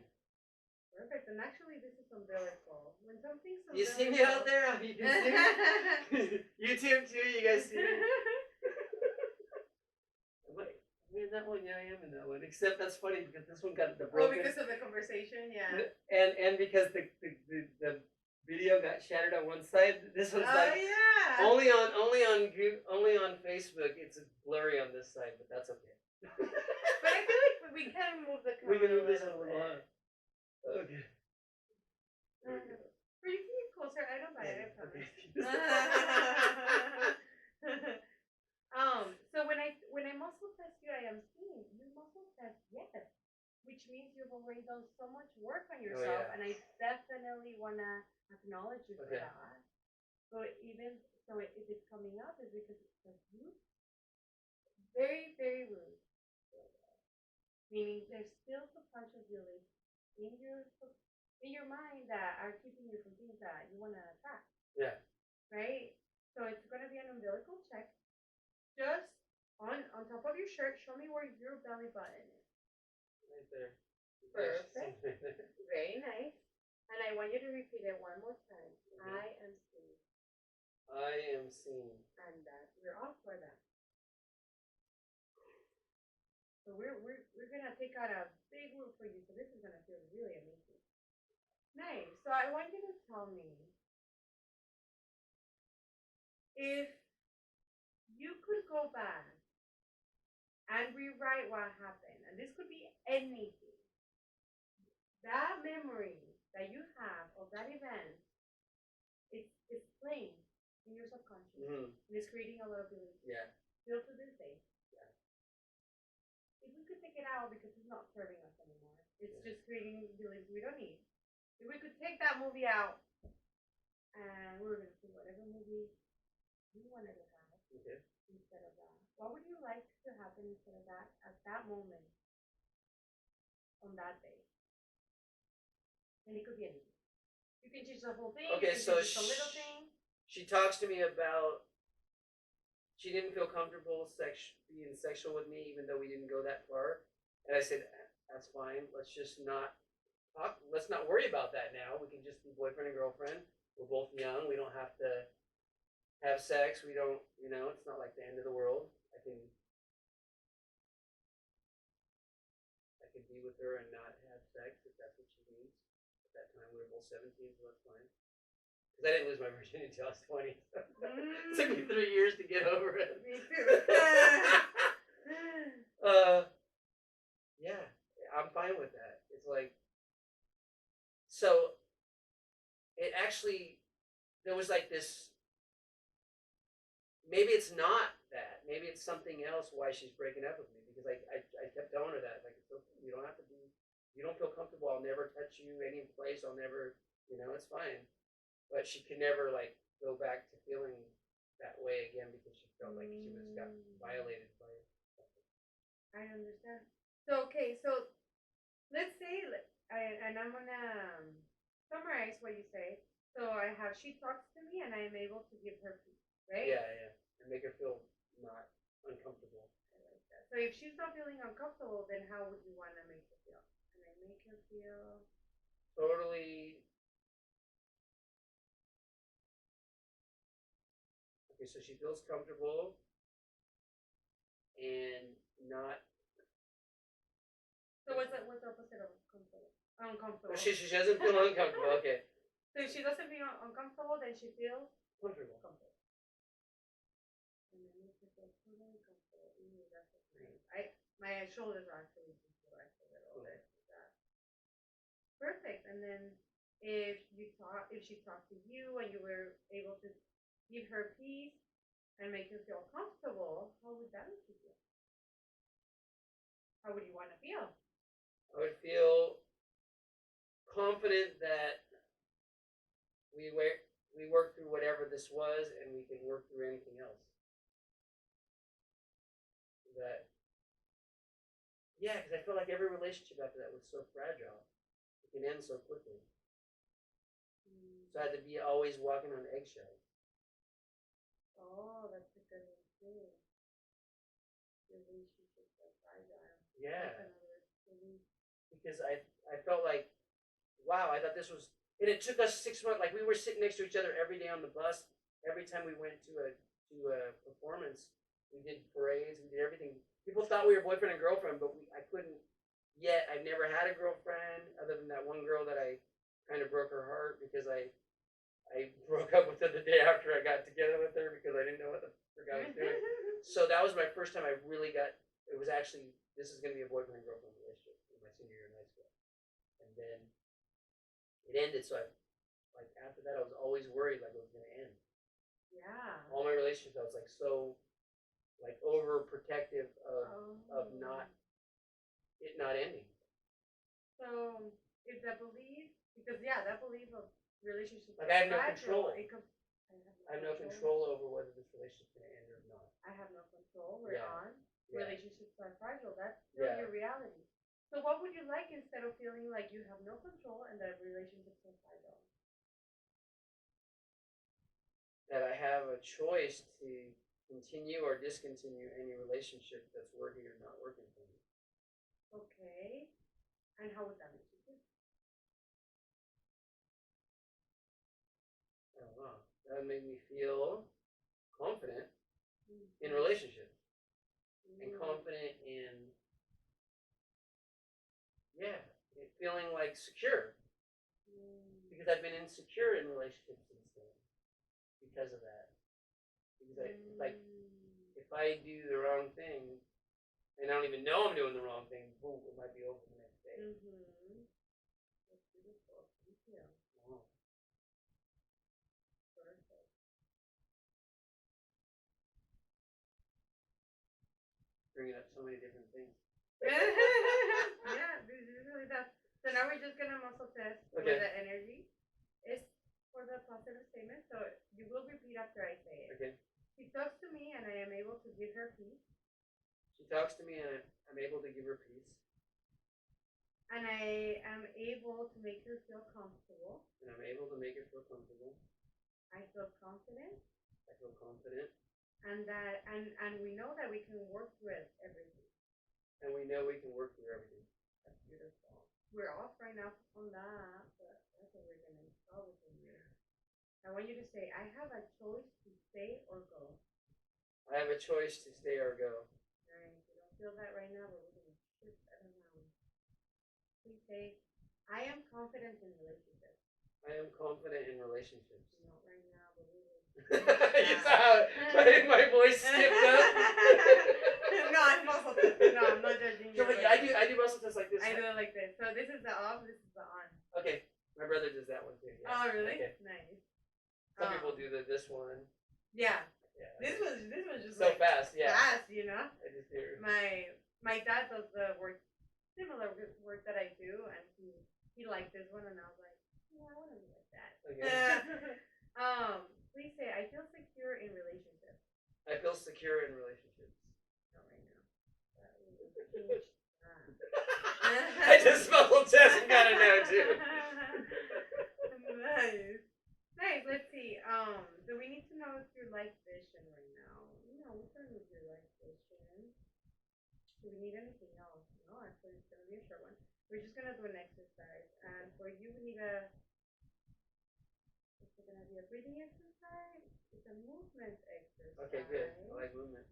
Perfect. And actually, this is umbilical. When something's umbilical. You see me out there? You can see me? YouTube too, you guys see me? Wait, I'm in that one? Yeah, I am in that one. Except that's funny because this one got the broken. Oh, because of the conversation, yeah. And because the video got shattered on one side. This one's like yeah. only on Facebook. It's blurry on this side, but that's okay. But I feel like we can move the camera. We can move this a little bit. Okay. Or you can get closer. I don't mind. I promise. Okay. So when I muscle test you, I am seen. You muscle test yes, which means you've already done so much work on yourself, and I definitely wanna acknowledge you for that. So if it's coming up, is because it's you. Very, very rude. Meaning there's still subconscious beliefs in your mind that are keeping you from things that you want to attract. Yeah. Right? So it's going to be an umbilical check. Just on top of your shirt, show me where your belly button is. Right there. Perfect. Very nice. And I want you to repeat it one more time. Mm-hmm. I am seen. I am seen. And we're off for that. So we're gonna take out a big room for you. So this is gonna feel really amazing. Nice. So I want you to tell me if you could go back and rewrite what happened, and this could be anything. That memory that you have of that event, it's playing in your subconscious, and it's creating a lot of beliefs. Yeah. Still to this day. If we could take it out because it's not serving us anymore, it's just creating beliefs we don't need. If we could take that movie out and we were gonna see whatever movie you wanted to have instead of that, what would you like to happen instead of that at that moment on that day? And it could be anything. You can change the whole thing. Okay, so just a little thing. She talks to me about she didn't feel comfortable being sexual with me, even though we didn't go that far. And I said, that's fine. Let's just not talk. Let's not worry about that now. We can just be boyfriend and girlfriend. We're both young. We don't have to have sex. We don't, it's not like the end of the world. I can be with her and not have sex if that's what she needs. At that time, we were both 17, so that's fine. Because I didn't lose my virginity until I was 20. So it took me 3 years to get over it. Me too. Yeah, I'm fine with that. It's like, so it actually, there was like this, maybe it's not that. Maybe it's something else why she's breaking up with me. Because I kept telling her that. Like, it's okay. You don't have to be, you don't feel comfortable. I'll never touch you any place. I'll never, it's fine. But she could never like go back to feeling that way again because she felt like she was got violated by something. I understand. So okay, so let's say, and I'm gonna summarize what you say. So I have she talks to me and I am able to give her peace, right? Yeah, and make her feel not uncomfortable. I like that. So if she's not feeling uncomfortable, then how would you want to make her feel? Can I make her feel totally? Okay, so she feels comfortable and not. So what's the opposite of comfortable? Uncomfortable. She doesn't feel uncomfortable. Okay. So if she doesn't feel uncomfortable, then she feels comfortable. And then make her feel totally comfortable. Ooh, that's nice. My shoulders are actually just relaxed a little bit. Perfect. And then if she talked to you and you were able to give her peace and make her feel comfortable, how would that make you feel? How would you want to feel? I would feel confident that we we worked through whatever this was, and we can work through anything else. That, yeah, because I feel like every relationship after that was so fragile. It can end so quickly. So I had to be always walking on eggshells. Oh, that's a good one too. Relationships are fragile. Yeah. That's another thing. Because I felt like, wow, I thought this was, and it took us 6 months. Like we were sitting next to each other every day on the bus. Every time we went to a performance, we did parades, we did everything. People thought we were boyfriend and girlfriend, but I couldn't yet. I've never had a girlfriend other than that one girl that I kind of broke her heart because I broke up with her the day after I got together with her because I didn't know what the frick I was doing. So that was my first time I really got. It was actually, this is going to be a boyfriend and girlfriend relationship in my senior year in high school, and then it ended. So like after that, I was always worried like it was going to end. Yeah. All my relationships, I was like so like overprotective of not it not ending. So is that belief, because that belief of relationships Like I have no control. I have no control over whether this relationship's going to end or not. I have no control. We're on. Yeah. Relationships are fragile. That's still your reality. So what would you like instead of feeling like you have no control and that relationships are fragile? That I have a choice to continue or discontinue any relationship that's working or not working for me. Okay. And how would that make you feel? I don't know. That would make me feel confident in relationships and confident in feeling like secure because I've been insecure in relationships since then because of that. Because like if I do the wrong thing and I don't even know I'm doing the wrong thing, boom, it might be over the next day. That's beautiful. Thank you. Oh. Perfect. Bringing up so many different things. Yeah, this really does. So now we're just gonna muscle test with the energy. It's for the positive statement, so you will repeat after I say it. Okay. She talks to me and I am able to give her peace. She talks to me and I'm able to give her peace. And I am able to make her feel comfortable. And I'm able to make her feel comfortable. I feel confident. I feel confident. And that and we know that we can work with everything. And we know we can work through everything. That's beautiful. We're off right now on that, but that's what we're gonna install within you. I want you to say, I have a choice to stay or go. I have a choice to stay or go. Alright, you don't feel that right now, but we're gonna shift that around. Please say, I am confident in relationships. I am confident in relationships. Not right now, but we will. You saw how my voice skipped up? No, I'm muscle test. No, I'm not judging you. No, but I do muscle tests like this. I do it like this. So this is the off, this is the on. Okay. My brother does that one too. Yeah. Oh, really? Okay. Nice. Some people do this one. Yeah. Yeah. This was just so like fast, yeah. fast, you know? I just do. My dad does the work, similar work that I do, and he liked this one, and I was like, yeah, I want to be like that. Okay. Please say, I feel secure in relationships. I feel secure in relationships. Not right now. Change I just muscle test and got to know too. Nice. Nice. Let's see. Do we need to know if your life vision right now? No, we're done with your life vision. Do we need anything else? No, actually, it's gonna be a short one. We're just gonna do an exercise, and for you, we need a. It's gonna be a breathing exercise. It's a movement exercise. Okay, good. I like movement.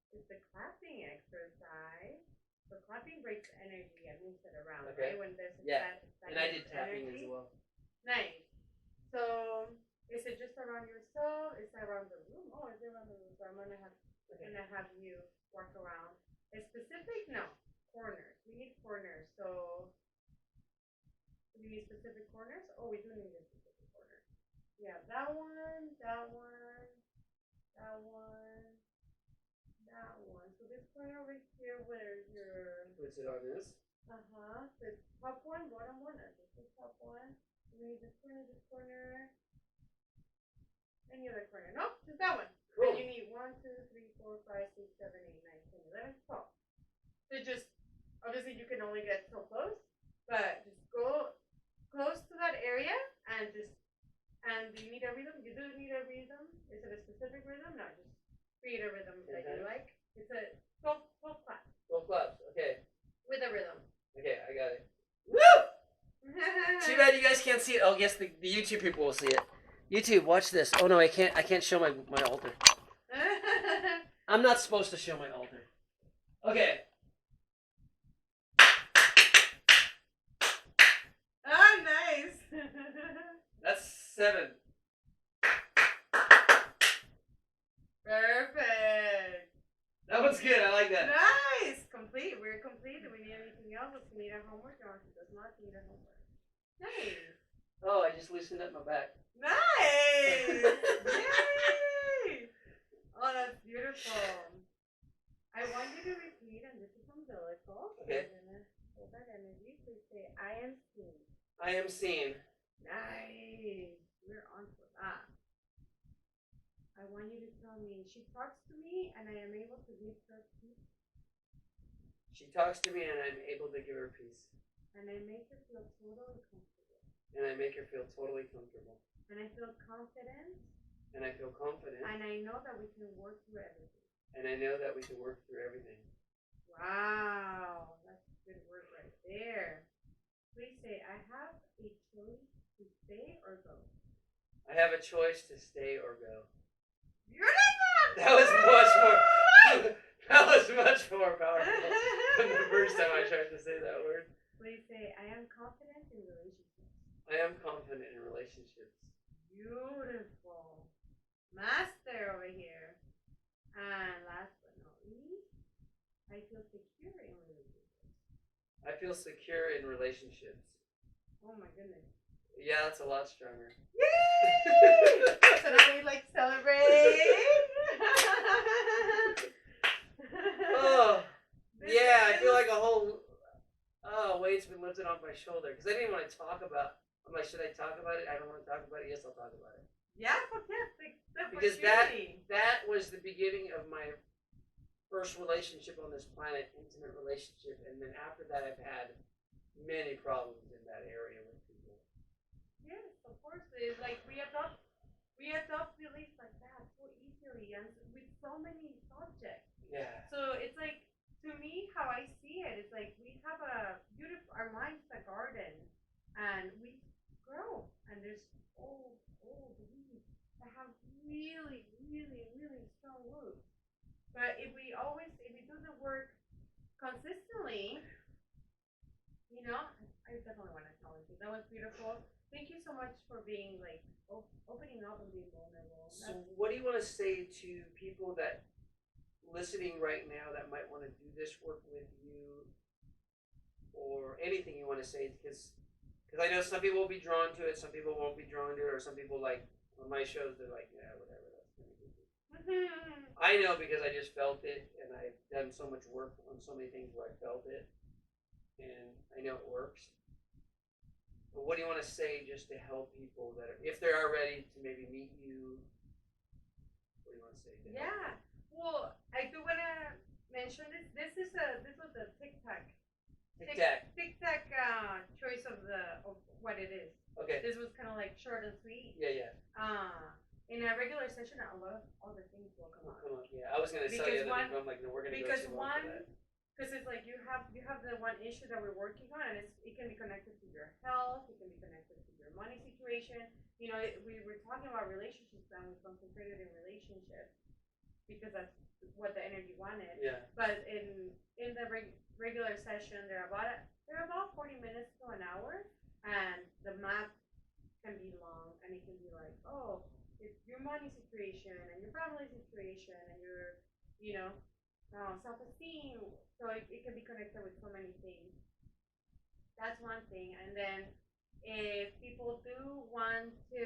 It's a clapping exercise. So clapping breaks energy and moves it around, Okay. right? When there's and I did tapping energy. as well. Nice. So is it just around yourself? Is it around the room? Oh, is it around the room? So I'm gonna have you walk around. A specific? No. Corners. We need corners. So do we need specific corners? Oh, we do need a specific corner. Yeah, that one, that one, that one, that one. So this corner over here where your Puts it on this. the top one, bottom one, or just the top one. We need this corner, Any other corner? Nope, just that one. Cool. And you need 1, 2, 3, 4, 5, 6, 7, 8, 9, 10, 11, 12. So just obviously you can only get so close, but just go close to that area and just. And do you need a rhythm? You do need a rhythm. Is it a specific rhythm? No, just create a rhythm that you like. It's a 12 clap. 12 claps. Okay. With a rhythm. Okay, I got it. Woo! Too bad you guys can't see it. Oh, yes, the YouTube people will see it. YouTube, watch this. Oh no, I can't show my altar. I'm not supposed to show my altar. Okay. Oh, nice. That's 7. Perfect. That one's good. I like that. Nice. Complete. We're complete. Do we need anything else? Does we need a homework? No, she does not need a homework. Nice. Oh, I just loosened up my back. Nice. Yay. Oh, that's beautiful. I want you to repeat, and this is umbilical. Okay. I'm gonna hold that energy. Please say, I am seen. I am seen. Nice. We're on for that. I want you to tell me, she talks to me and I am able to give her peace. She talks to me and I'm able to give her peace. And I make her feel totally comfortable. And I make her feel totally comfortable. And I feel confident. And I feel confident. And I know that we can work through everything. And I know that we can work through everything. Wow. That's a good word right there. Please say, I have a choice to stay or go. I have a choice to stay or go. Beautiful! That was much more. That was much more powerful than the first time I tried to say that word. Please say, I am confident in relationships. I am confident in relationships. Beautiful. Master over here. And last but not least, I feel secure in relationships. I feel secure in relationships. Oh my goodness. Yeah, that's a lot stronger. Yay! So now we like celebrate. Oh, yeah, I feel like a whole weight's been lifted off my shoulder. Because I didn't want to talk about. I'm like, should I talk about it? I don't want to talk about it. Yes, I'll talk about it. Yeah, fuck yeah. Because that was the beginning of my first relationship on this planet, intimate relationship, and then after that, I've had many problems in that area with people. Yes, of course. It's like we adopt beliefs like that so easily and with so many subjects. Yeah. So it's like, to me, how I see it is like we have a beautiful, our mind's a garden, and we grow, and there's old weeds that have really, really, really strong roots. But if we do the work consistently, I definitely want to acknowledge you. That was beautiful. Thank you so much for being like opening up and being vulnerable. So, what do you want to say to people that listening right now that might want to do this work with you, or anything you want to say? Because I know some people will be drawn to it, some people won't be drawn to it, or some people like on my shows they're like, yeah, whatever. That's gonna be good. I know because I just felt it, and I've done so much work on so many things where I felt it, and I know it works. But what do you want to say just to help people that, if they are ready to maybe meet you? What do you want to say? Yeah. Well, I do want to mention this. This was a TikTok choice of what it is. Okay. This was kind of like short and sweet. Yeah. In a regular session, a lot of other things will come up. Yeah, I was gonna tell you that, but I'm like, no, we're gonna go too long for that. Because it's like you have the one issue that we're working on, and it can be connected to your health, it can be connected to your money situation. We were talking about relationships, and we concentrated in relationships because that's what the energy wanted. Yeah. But in the regular session, they're about 40 minutes to an hour, and the map can be long, and it can be like, oh, it's your money situation and your family situation and your, self-esteem. So it can be connected with so many things. That's one thing. And then if people do want to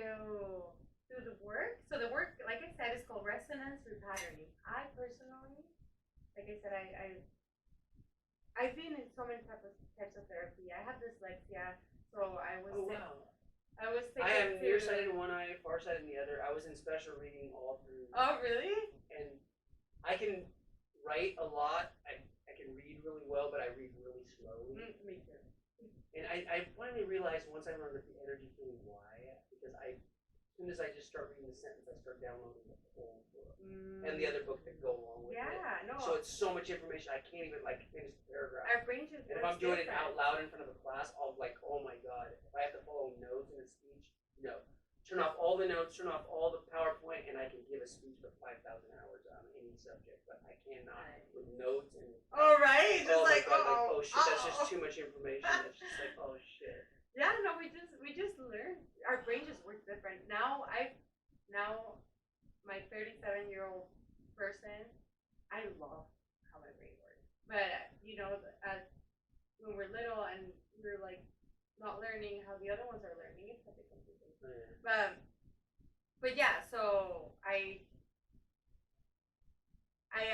do the work, so the work, like I said, is called resonance repatterning. I personally, like I said, I've been in so many types of therapy. I have dyslexia, so I was wow. I was thinking I am too. nearsighted in one eye, farsighted in the other. I was in special reading all through. Oh, really? And I can write a lot. I can read really well, but I read really slowly. Me too. And I finally realized once I learned that the energy thing why, because as soon as I just start reading the sentence, I start downloading the whole book and the other book that go along with it. Yeah, no. So it's so much information I can't even like finish the paragraph. Our brain just. And if I'm doing it out loud in front of a class, I'll like, oh my god, if I have to follow notes in a speech, no. Turn off all the notes, turn off all the PowerPoint, and I can give a speech for 5,000 hours on any subject, but I cannot with notes and. Oh right, just oh like my god, oh shit, that's just too much information. That's just like, oh shit. Yeah, no, we just learn. Our brain just works different. Now my 37-year-old person, I love how my brain works. But you know, as when we're little and we're like not learning how the other ones are learning, it's a bit confusing. Yeah. But yeah, so I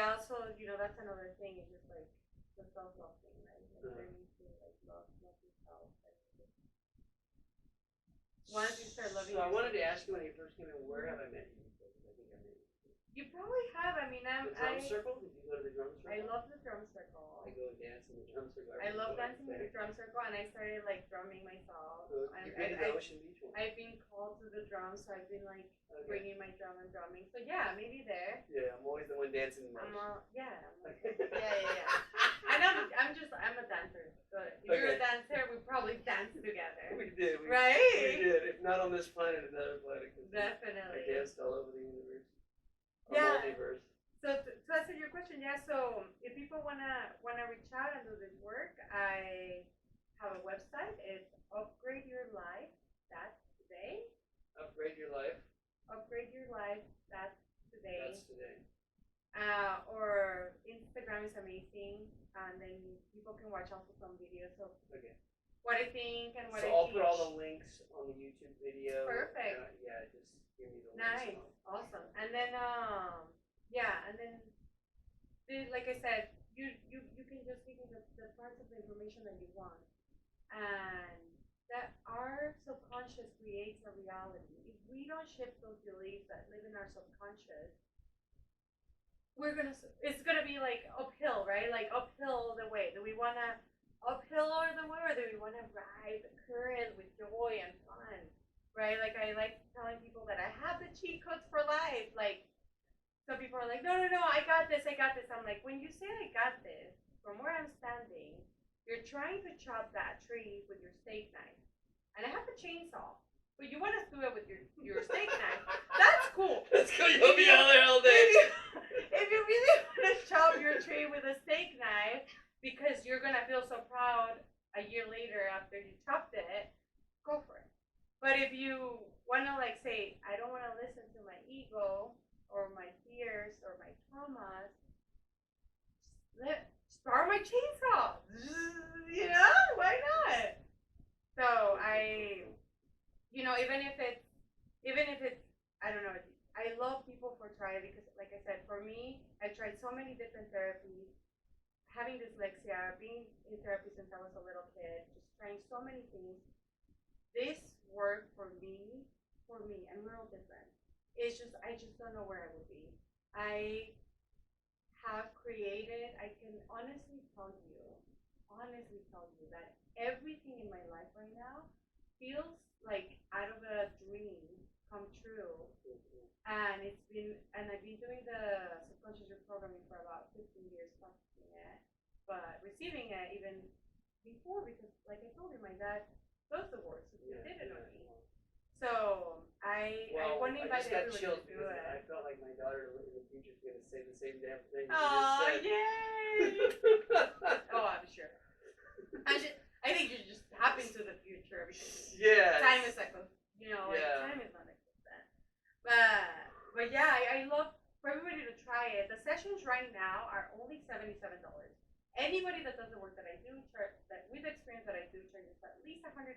also, you know, that's another thing. It's just like the self-love thing, right? Like learning to like love yourself. Once you start loving. So I wanted to ask you when you first came in, where have I met you? I think I met you. You probably have. I mean, The drum circle? Did you go to the drum circle? I love the drum circle. I go dance in the drum circle. I love dancing in the drum circle, and I started like drumming myself. You've been to the Ocean Beach one. I've been called to the drums, so I've been like bringing my drum and drumming. So yeah, maybe there. Yeah, I'm always the one dancing the most. Yeah. And I'm a dancer. So if you're a dancer, we probably dance together. We did. Right? We did. If not on this planet, another planet. Definitely. I danced all over the universe. Yeah. Multiverse. So to answer your question, yeah. So if people wanna reach out and do this work, I have a website. It's upgradeyourlife.today. Upgrade your life. Upgradeyourlife.today. That's today. Or Instagram is amazing, and then people can watch also some videos of what I think and what I teach. So I'll put all the links on the YouTube video. Perfect. Yeah, just give me the links. Nice, awesome. And then like I said, you can just give me the parts of the information that you want, and that our subconscious creates a reality. If we don't shift those beliefs that live in our subconscious, it's gonna be like uphill, right? Like uphill the way. Do we wanna uphill or the way, or do we wanna ride the current with joy and fun? Right? Like I like telling people that I have the cheat codes for life. Like some people are like, no, I got this. I'm like, when you say I got this, from where I'm standing, you're trying to chop that tree with your steak knife. And I have a chainsaw. But you want to do it with your steak knife. That's cool. That's cool. You'll be out there all day. If you really want to chop your tree with a steak knife because you're going to feel so proud a year later after you chopped it, go for it. But if you want to like say, I don't want to listen to my ego or my fears or my traumas, start my chainsaw. You know, why not? So even if it's, I don't know, I love people for trying because, like I said, for me, I tried so many different therapies. Having dyslexia, being in therapy since I was a little kid, just trying so many things. This worked for me, and we're all different. It's just, I just don't know where I would be. I have created, I can honestly tell you that everything in my life right now feels like out of a dream come true. And I've been doing the subconscious reprogramming for about 15 years, practicing it, but receiving it even before, because like I told you, my dad does the work, so he did it on me. So I want to invite everyone to do it. I felt like my daughter in the future is going to say the same damn thing. Oh, yay! Oh, I'm sure. I think you just hop into the future because time is like time is non-existent. But yeah, I love for everybody to try it. The sessions right now are only $77. Anybody that does the work that I do, that with the experience that I do, charges at least $140.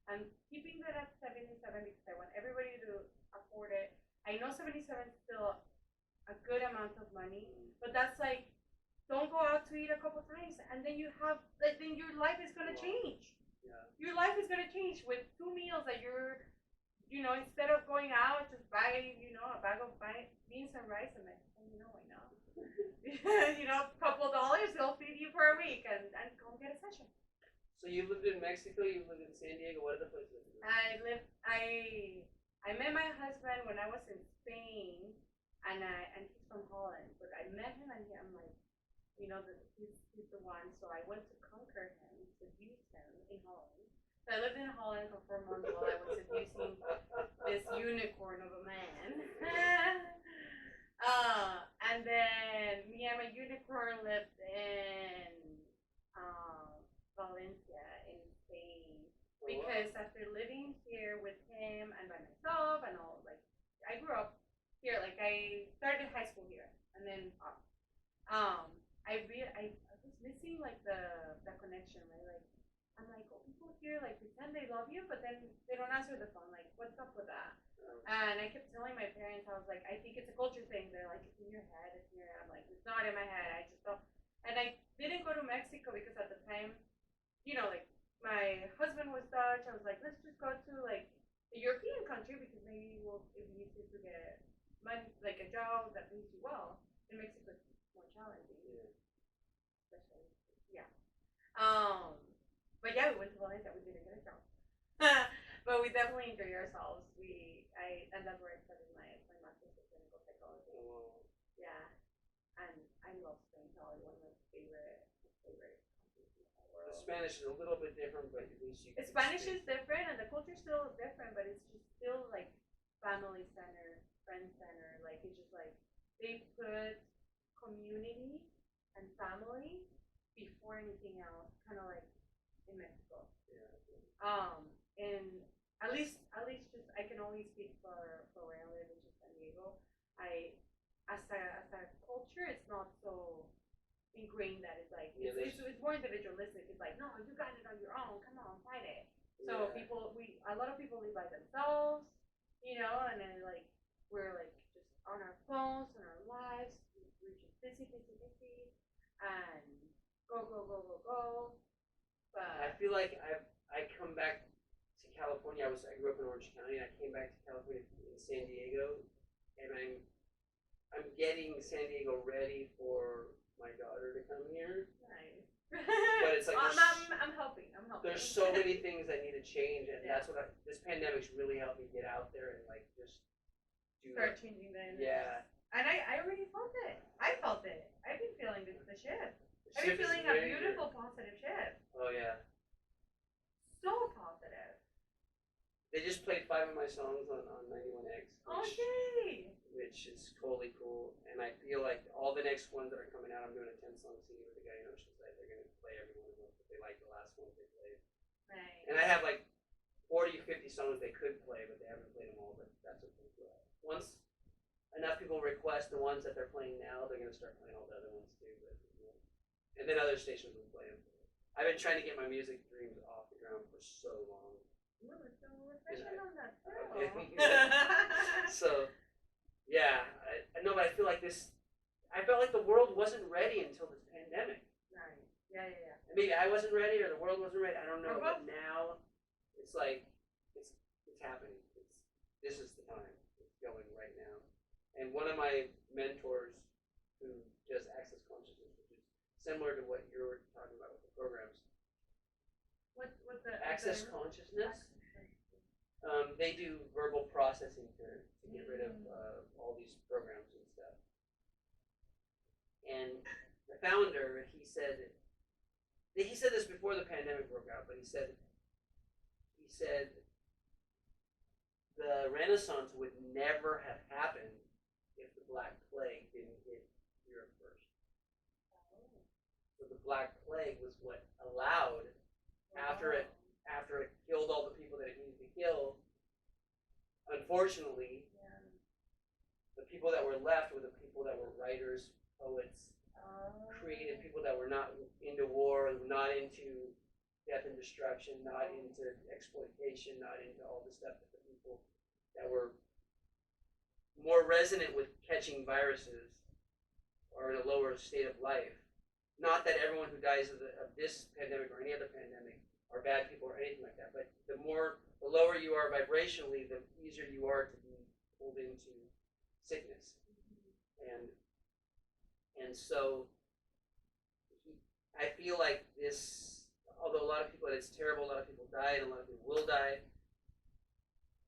I'm keeping that at $77 because I want everybody to afford it. I know $77 is still a good amount of money, but that's like, don't go out to eat a couple times and then then your life is gonna change. Your life is gonna change with 2 meals that you're, instead of going out, just buy, a bag of beans and rice and Mexico, why not? A couple dollars, they'll feed you for a week and go get a session. So you lived in Mexico, you lived in San Diego, what other places? I met my husband when I was in Spain, and he's from Holland, but I met him and I'm like, he's the one, so I went to conquer him, seduce him in Holland. So I lived in Holland for 4 months while I was seducing this unicorn of a man. And then me and my unicorn lived in Valencia in Spain, because after living here with him and by myself and all, like, I grew up here, like I started high school here, and then I was missing like the connection, right? Like, I'm like, oh, people here like pretend they love you, but then they don't answer the phone. Like, what's up with that? And I kept telling my parents, I was like, I think it's a culture thing. They're like, it's in your head, it's in your head. I'm like, it's not in my head. I just don't. And I didn't go to Mexico because at the time, like my husband was Dutch. I was like, let's just go to like a European country because maybe it'll be easier to get money, like a job that pays you well. In Mexico, it's more challenging. Especially, yeah. But yeah, we went to Valencia. We didn't get a job, but we definitely enjoyed ourselves. And that's where I studied my master's in clinical psychology. Yeah, and I love Spain. Probably one of my favorite countries in the whole world. The Spanish is a little bit different, but at least you. The Spanish is different, and the culture is still different, but it's just still like family center, friend center. Like, it's just like they put community and family before anything else, kind of like in Mexico. Yeah. And at least just I can only speak for where I live, which is San Diego. As a culture, it's not so ingrained that it's like it's more individualistic. It's like, no, you got it on your own. Come on, fight it. So a lot of people live by themselves, and then like we're like just on our phones and our lives. We're just busy, and go. But I feel like I come back to California. I grew up in Orange County, and I came back to California in San Diego, and I'm getting San Diego ready for my daughter to come here. Nice. But it's like I'm helping. There's so many things that need to change, and that's what this pandemic's really helped me get out there and like just start changing the energy. Yeah. And I already felt it. I felt it. I've been feeling the shift. I've been feeling a beautiful, positive shift. Oh yeah. So positive. They just played 5 of my songs on 91X. Which is totally cool, and I feel like all the next ones that are coming out, I'm doing a 10-song CD with a guy in Oceanside. They're gonna play every one of them if they like the last ones they played. Right. And I have like 40, 50 songs they could play, but they haven't played them all. But that's okay. Once enough people request the ones that they're playing now, they're gonna start playing all the other ones too. But and then other stations will play them. I've been trying to get my music dreams off the ground for so long. Well, so we're fishing on that too. Okay. So. Yeah, I know, but I feel like I felt like the world wasn't ready until this pandemic. Right. Yeah. Maybe I wasn't ready, or the world wasn't ready. I don't know. But now, it's like it's happening. This is the time. It's going right now. And one of my mentors, who does access consciousness, which is similar to what you were talking about with the programs. What's the access consciousness? They do verbal processing to get rid of all these programs and stuff. And the founder, he said this before the pandemic broke out, but he said the Renaissance would never have happened if the Black Plague didn't hit Europe first. So the Black Plague was what allowed, after it killed all the people that it needed to kill. Unfortunately, the people that were left were the people that were writers, poets, creative people that were not into war, not into death and destruction, not into exploitation, not into all the stuff that the people that were more resonant with catching viruses or in a lower state of life. Not that everyone who dies of this pandemic or any other pandemic are bad people or anything like that. But the lower you are vibrationally, the easier you are to be pulled into sickness. And so I feel like this, although a lot of people, it's terrible, a lot of people die and a lot of people will die,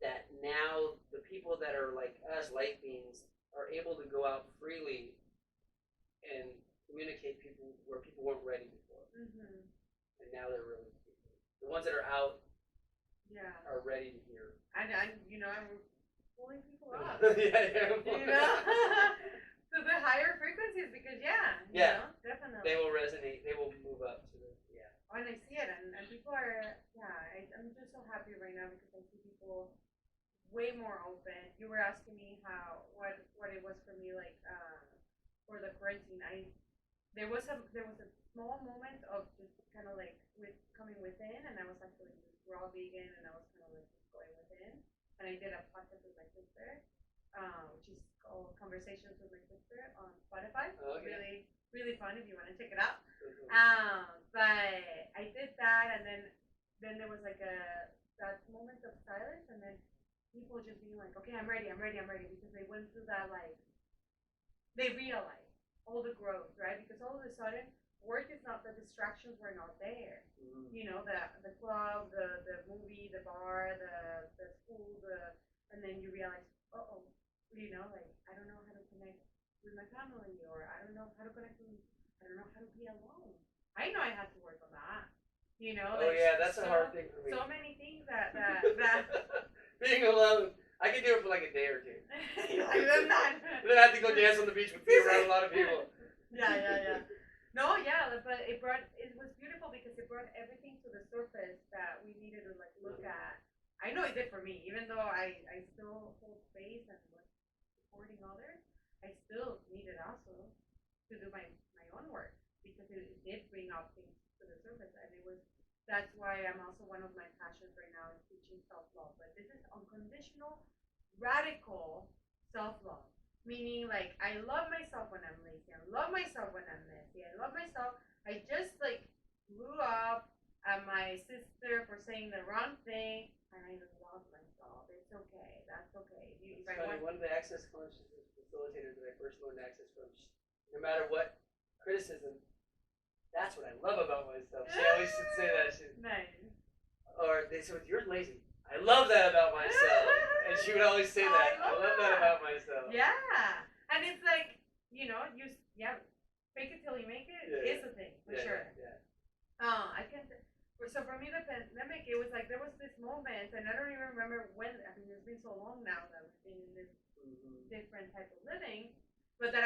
that now the people that are like us, light beings, are able to go out freely and communicate people where people weren't ready before. And now they're really, the ones that are out are ready to hear. And I'm pulling people up. Yeah. To the higher frequencies, because you know, definitely. They will resonate, they will move up to the, And I see it, and people are, I'm just so happy right now because I see people way more open. You were asking me what it was for me, like, for the quarantine. There was a small moment of just kind of like coming within, and I was actually raw vegan, and I was kind of like just going within. And I did a podcast with my sister, which is called Conversations with My Sister on Spotify. Okay. Really, really fun if you want to check it out. But I did that, and then there was like that moment of silence, and then people just being like, okay, I'm ready, because they went through that, like, they realized all the growth, right? Because all of a sudden, work is not, the distractions were not there. You know, the club, the movie, the bar, the school, and then you realize, you know, like, I don't know how to connect with my family, or I don't know how to connect with, I don't know how to be alone. I know I had to work on that. You know, that's a hard thing for me. So many things that being alone, I can do it for like a day or two. I'm not. Then I have to go dance on the beach with be around a lot of people. Yeah. No, but it was beautiful because it brought everything to the surface that we needed to like look at. I know it did for me, even though I still hold space and was supporting others. I still needed also to do my own work because it did bring up things to the surface, and that's why I'm also one of my passions right now is teaching self-love. But this is unconditional, radical self-love. Meaning, like, I love myself when I'm lazy. I love myself when I'm messy. I love myself. I just, like, blew up at my sister for saying the wrong thing, and I love myself. It's okay. That's okay. One of the access consciousness facilitators that I first learned access from, no matter what criticism, that's what I love about myself. She always should say that. Nice. Or they said, you're lazy. I love that about myself. And she would always say that. I love that about myself. Yeah. And it's like, you know, fake it till you make it is the thing, for sure. Yeah. So for me, the pandemic, it was like, there was this moment, and I don't even remember when, I mean, it's been so long now that we've been in this different type of living, but that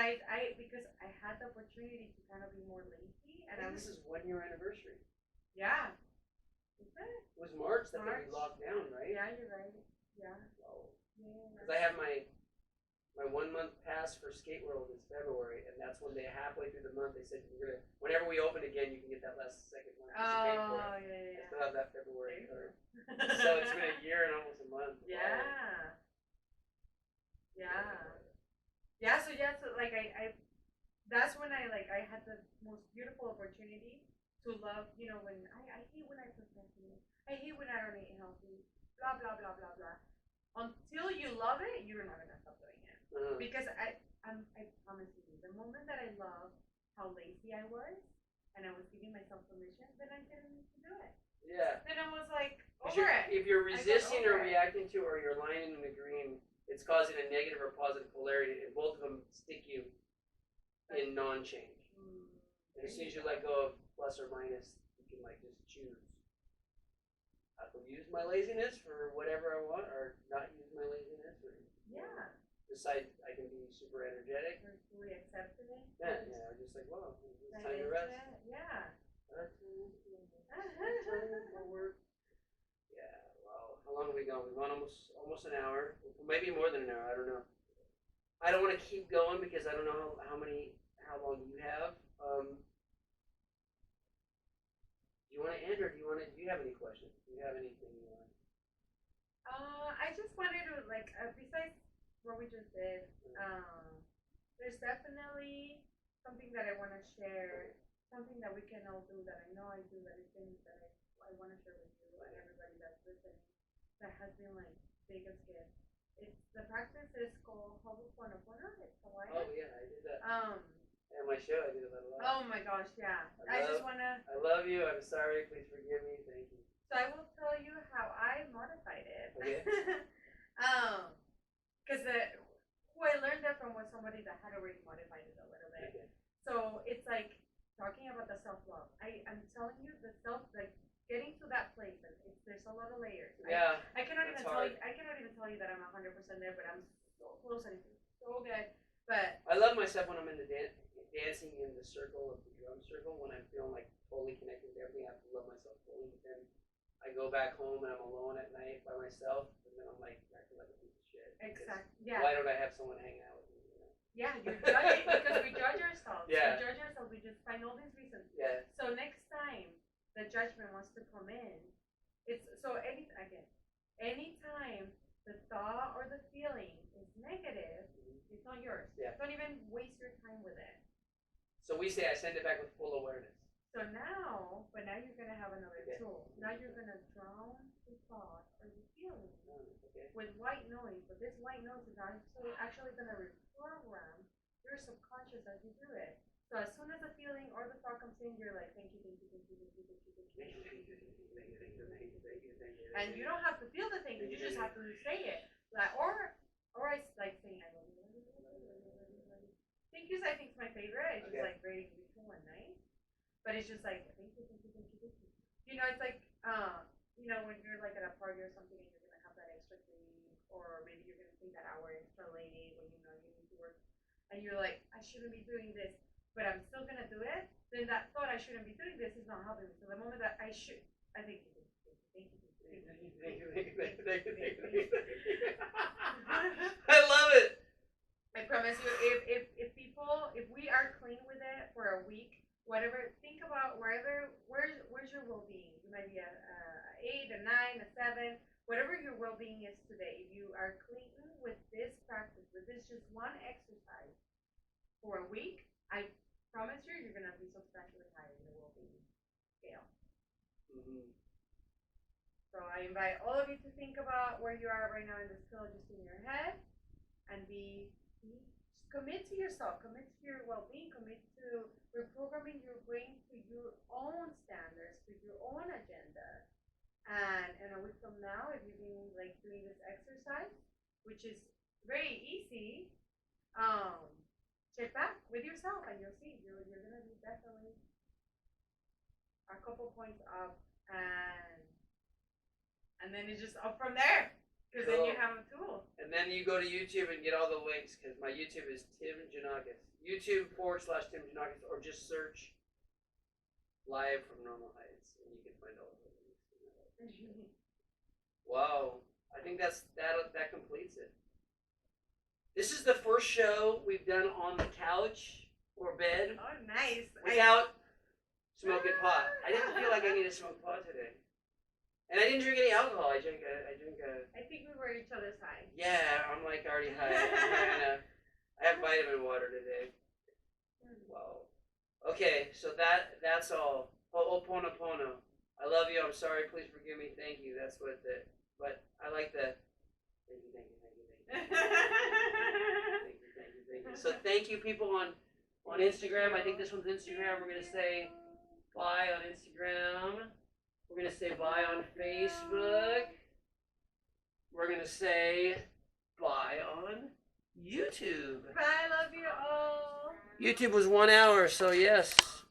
because I had the opportunity to kind of be more lazy. And this is 1 year anniversary. Yeah. Is it? It was March that we locked down, right? Yeah, you're right. Yeah. Because I have my 1 month pass for Skate World is February, and that's when they halfway through the month they said whenever we open again, you can get that second month. Oh, yeah. I still have that February card. So it's been a year and almost a month. Yeah. So like I that's when I had the most beautiful opportunity to love, you know, when I hate when I procrastinate. I hate when I don't eat healthy. Blah blah blah blah blah. Until you love it, you're not gonna stop doing it. Because I promise you, the moment that I loved how lazy I was, and I was giving myself permission, then I didn't need to do it. Yeah. Then I was like, over it. If you're resisting or reacting to, or you're lining and agreeing, it's causing a negative or positive polarity, and both of them stick you in non-change. And as soon as you let go of plus or minus, you can like just choose. I will use my laziness for whatever I want, or not use my laziness, or decide I can be super energetic. Or fully accepting it. Yeah, just like, wow, it's time to rest. Yeah. Work. Yeah, wow. How long have we gone? We've gone almost an hour. Maybe more than an hour, I don't know. I don't want to keep going because I don't know how long you have. Do you want to end, or do you have any questions? Do you have anything you want? I just wanted to, like, besides what we just did, there's definitely something that I want to share something that we can all do that I know I do that is things that I want to share with you and everybody that's listening that has been like biggest gift. It's the practice is called Ho'oponopono. It's Hawaiian. Oh yeah, I did that. At my show, I did that a lot. Oh my gosh, yeah. I just wanna. I love you. I'm sorry. Please forgive me. Thank you. So I will tell you how I modified it. Okay. Because who I learned that from was somebody that had already modified it a little bit. Okay. So it's like talking about the self-love. I'm telling you the getting to that place. There's a lot of layers. Yeah. I cannot even hard. tell you that I'm 100% there, but I'm so close and it's so good. But I love myself when I'm in the dancing in the circle of the drum circle, when I'm feeling like totally connected with everything. I have to love myself fully. But then I go back home and I'm alone at night by myself, and then I'm like acting like a piece of shit. exactly. Yeah. Why don't I have someone hanging out with me? You know? Yeah, you're judging because we judge ourselves. Yeah. We judge ourselves. We just find all these reasons. Yeah. So next time the judgment wants to come in, it's so anytime the thought or the feeling is negative, it's not yours. Yeah. Don't even waste your time with it. So we say I send it back with full awareness. So now you're gonna have another Okay. tool. Now you're gonna drown the thought or the feeling Okay. with white noise. But this white noise is actually gonna reprogram your subconscious as you do it. So as soon as the feeling or the thought comes in, you're like, thank you, thank you, thank you, thank you, thank you, thank you, thank you, thank you, thank you, thank you, thank you, thank you, thank you, thank you. And you don't have to feel the thing, you just have to say it. Like or I like saying I love you, love you, love you, love you, love you, love you. Thank yous I think is my favorite. It's just like very neutral and nice. But it's just like thank you, thank you, thank you, thank you. You know, it's like when you're like at a party or something and you're gonna have that extra drink, or maybe you're gonna take that hour extra late when you know you need to work, and you're like, I shouldn't be doing this, but I'm still gonna do it. Then that thought I shouldn't be doing this is not helping me. So the moment that I should, I think thank you, thank you, thank you, thank you, thank you, thank you, thank you, thank you, thank you. I love it. I promise you, if we are clean with it for a week, whatever, think about where's your well-being. You might be a 8, a 9, a 7, whatever your well-being is today. If you are clean with this practice, with this just one exercise for a week, I promise you're gonna be substantially higher in the well-being scale. Mm-hmm. So I invite all of you to think about where you are right now in the scale, just in your head, and commit to yourself, commit to your well-being, commit to reprogramming your brain to your own standards, to your own agenda. And a week from now, if you've been like doing this exercise, which is very easy, check back with yourself and you'll see you're gonna be definitely a couple points up, and then it's just up from there. Because then you have a tool. And then you go to YouTube and get all the links, because my YouTube is Tim Janakis. YouTube.com/Tim Janakis, or just search live from Normal Heights, and you can find all of the links. Wow. I think that completes it. This is the first show we've done on the couch or bed. Oh, nice. Without smoking pot. I didn't feel like I needed to smoke pot today. And I didn't drink any alcohol. I think we were each other's high. Yeah, I'm like already high. I have vitamin water today. Wow. Okay, so that's all. Ho'oponopono. I love you. I'm sorry. Please forgive me. Thank you. That's what but I like the thank you. Thank you. So thank you people on Instagram. I think this one's Instagram. We're gonna say bye on Instagram. We're going to say bye on Facebook. We're going to say bye on YouTube. Bye, love you all. YouTube was 1 hour, so yes.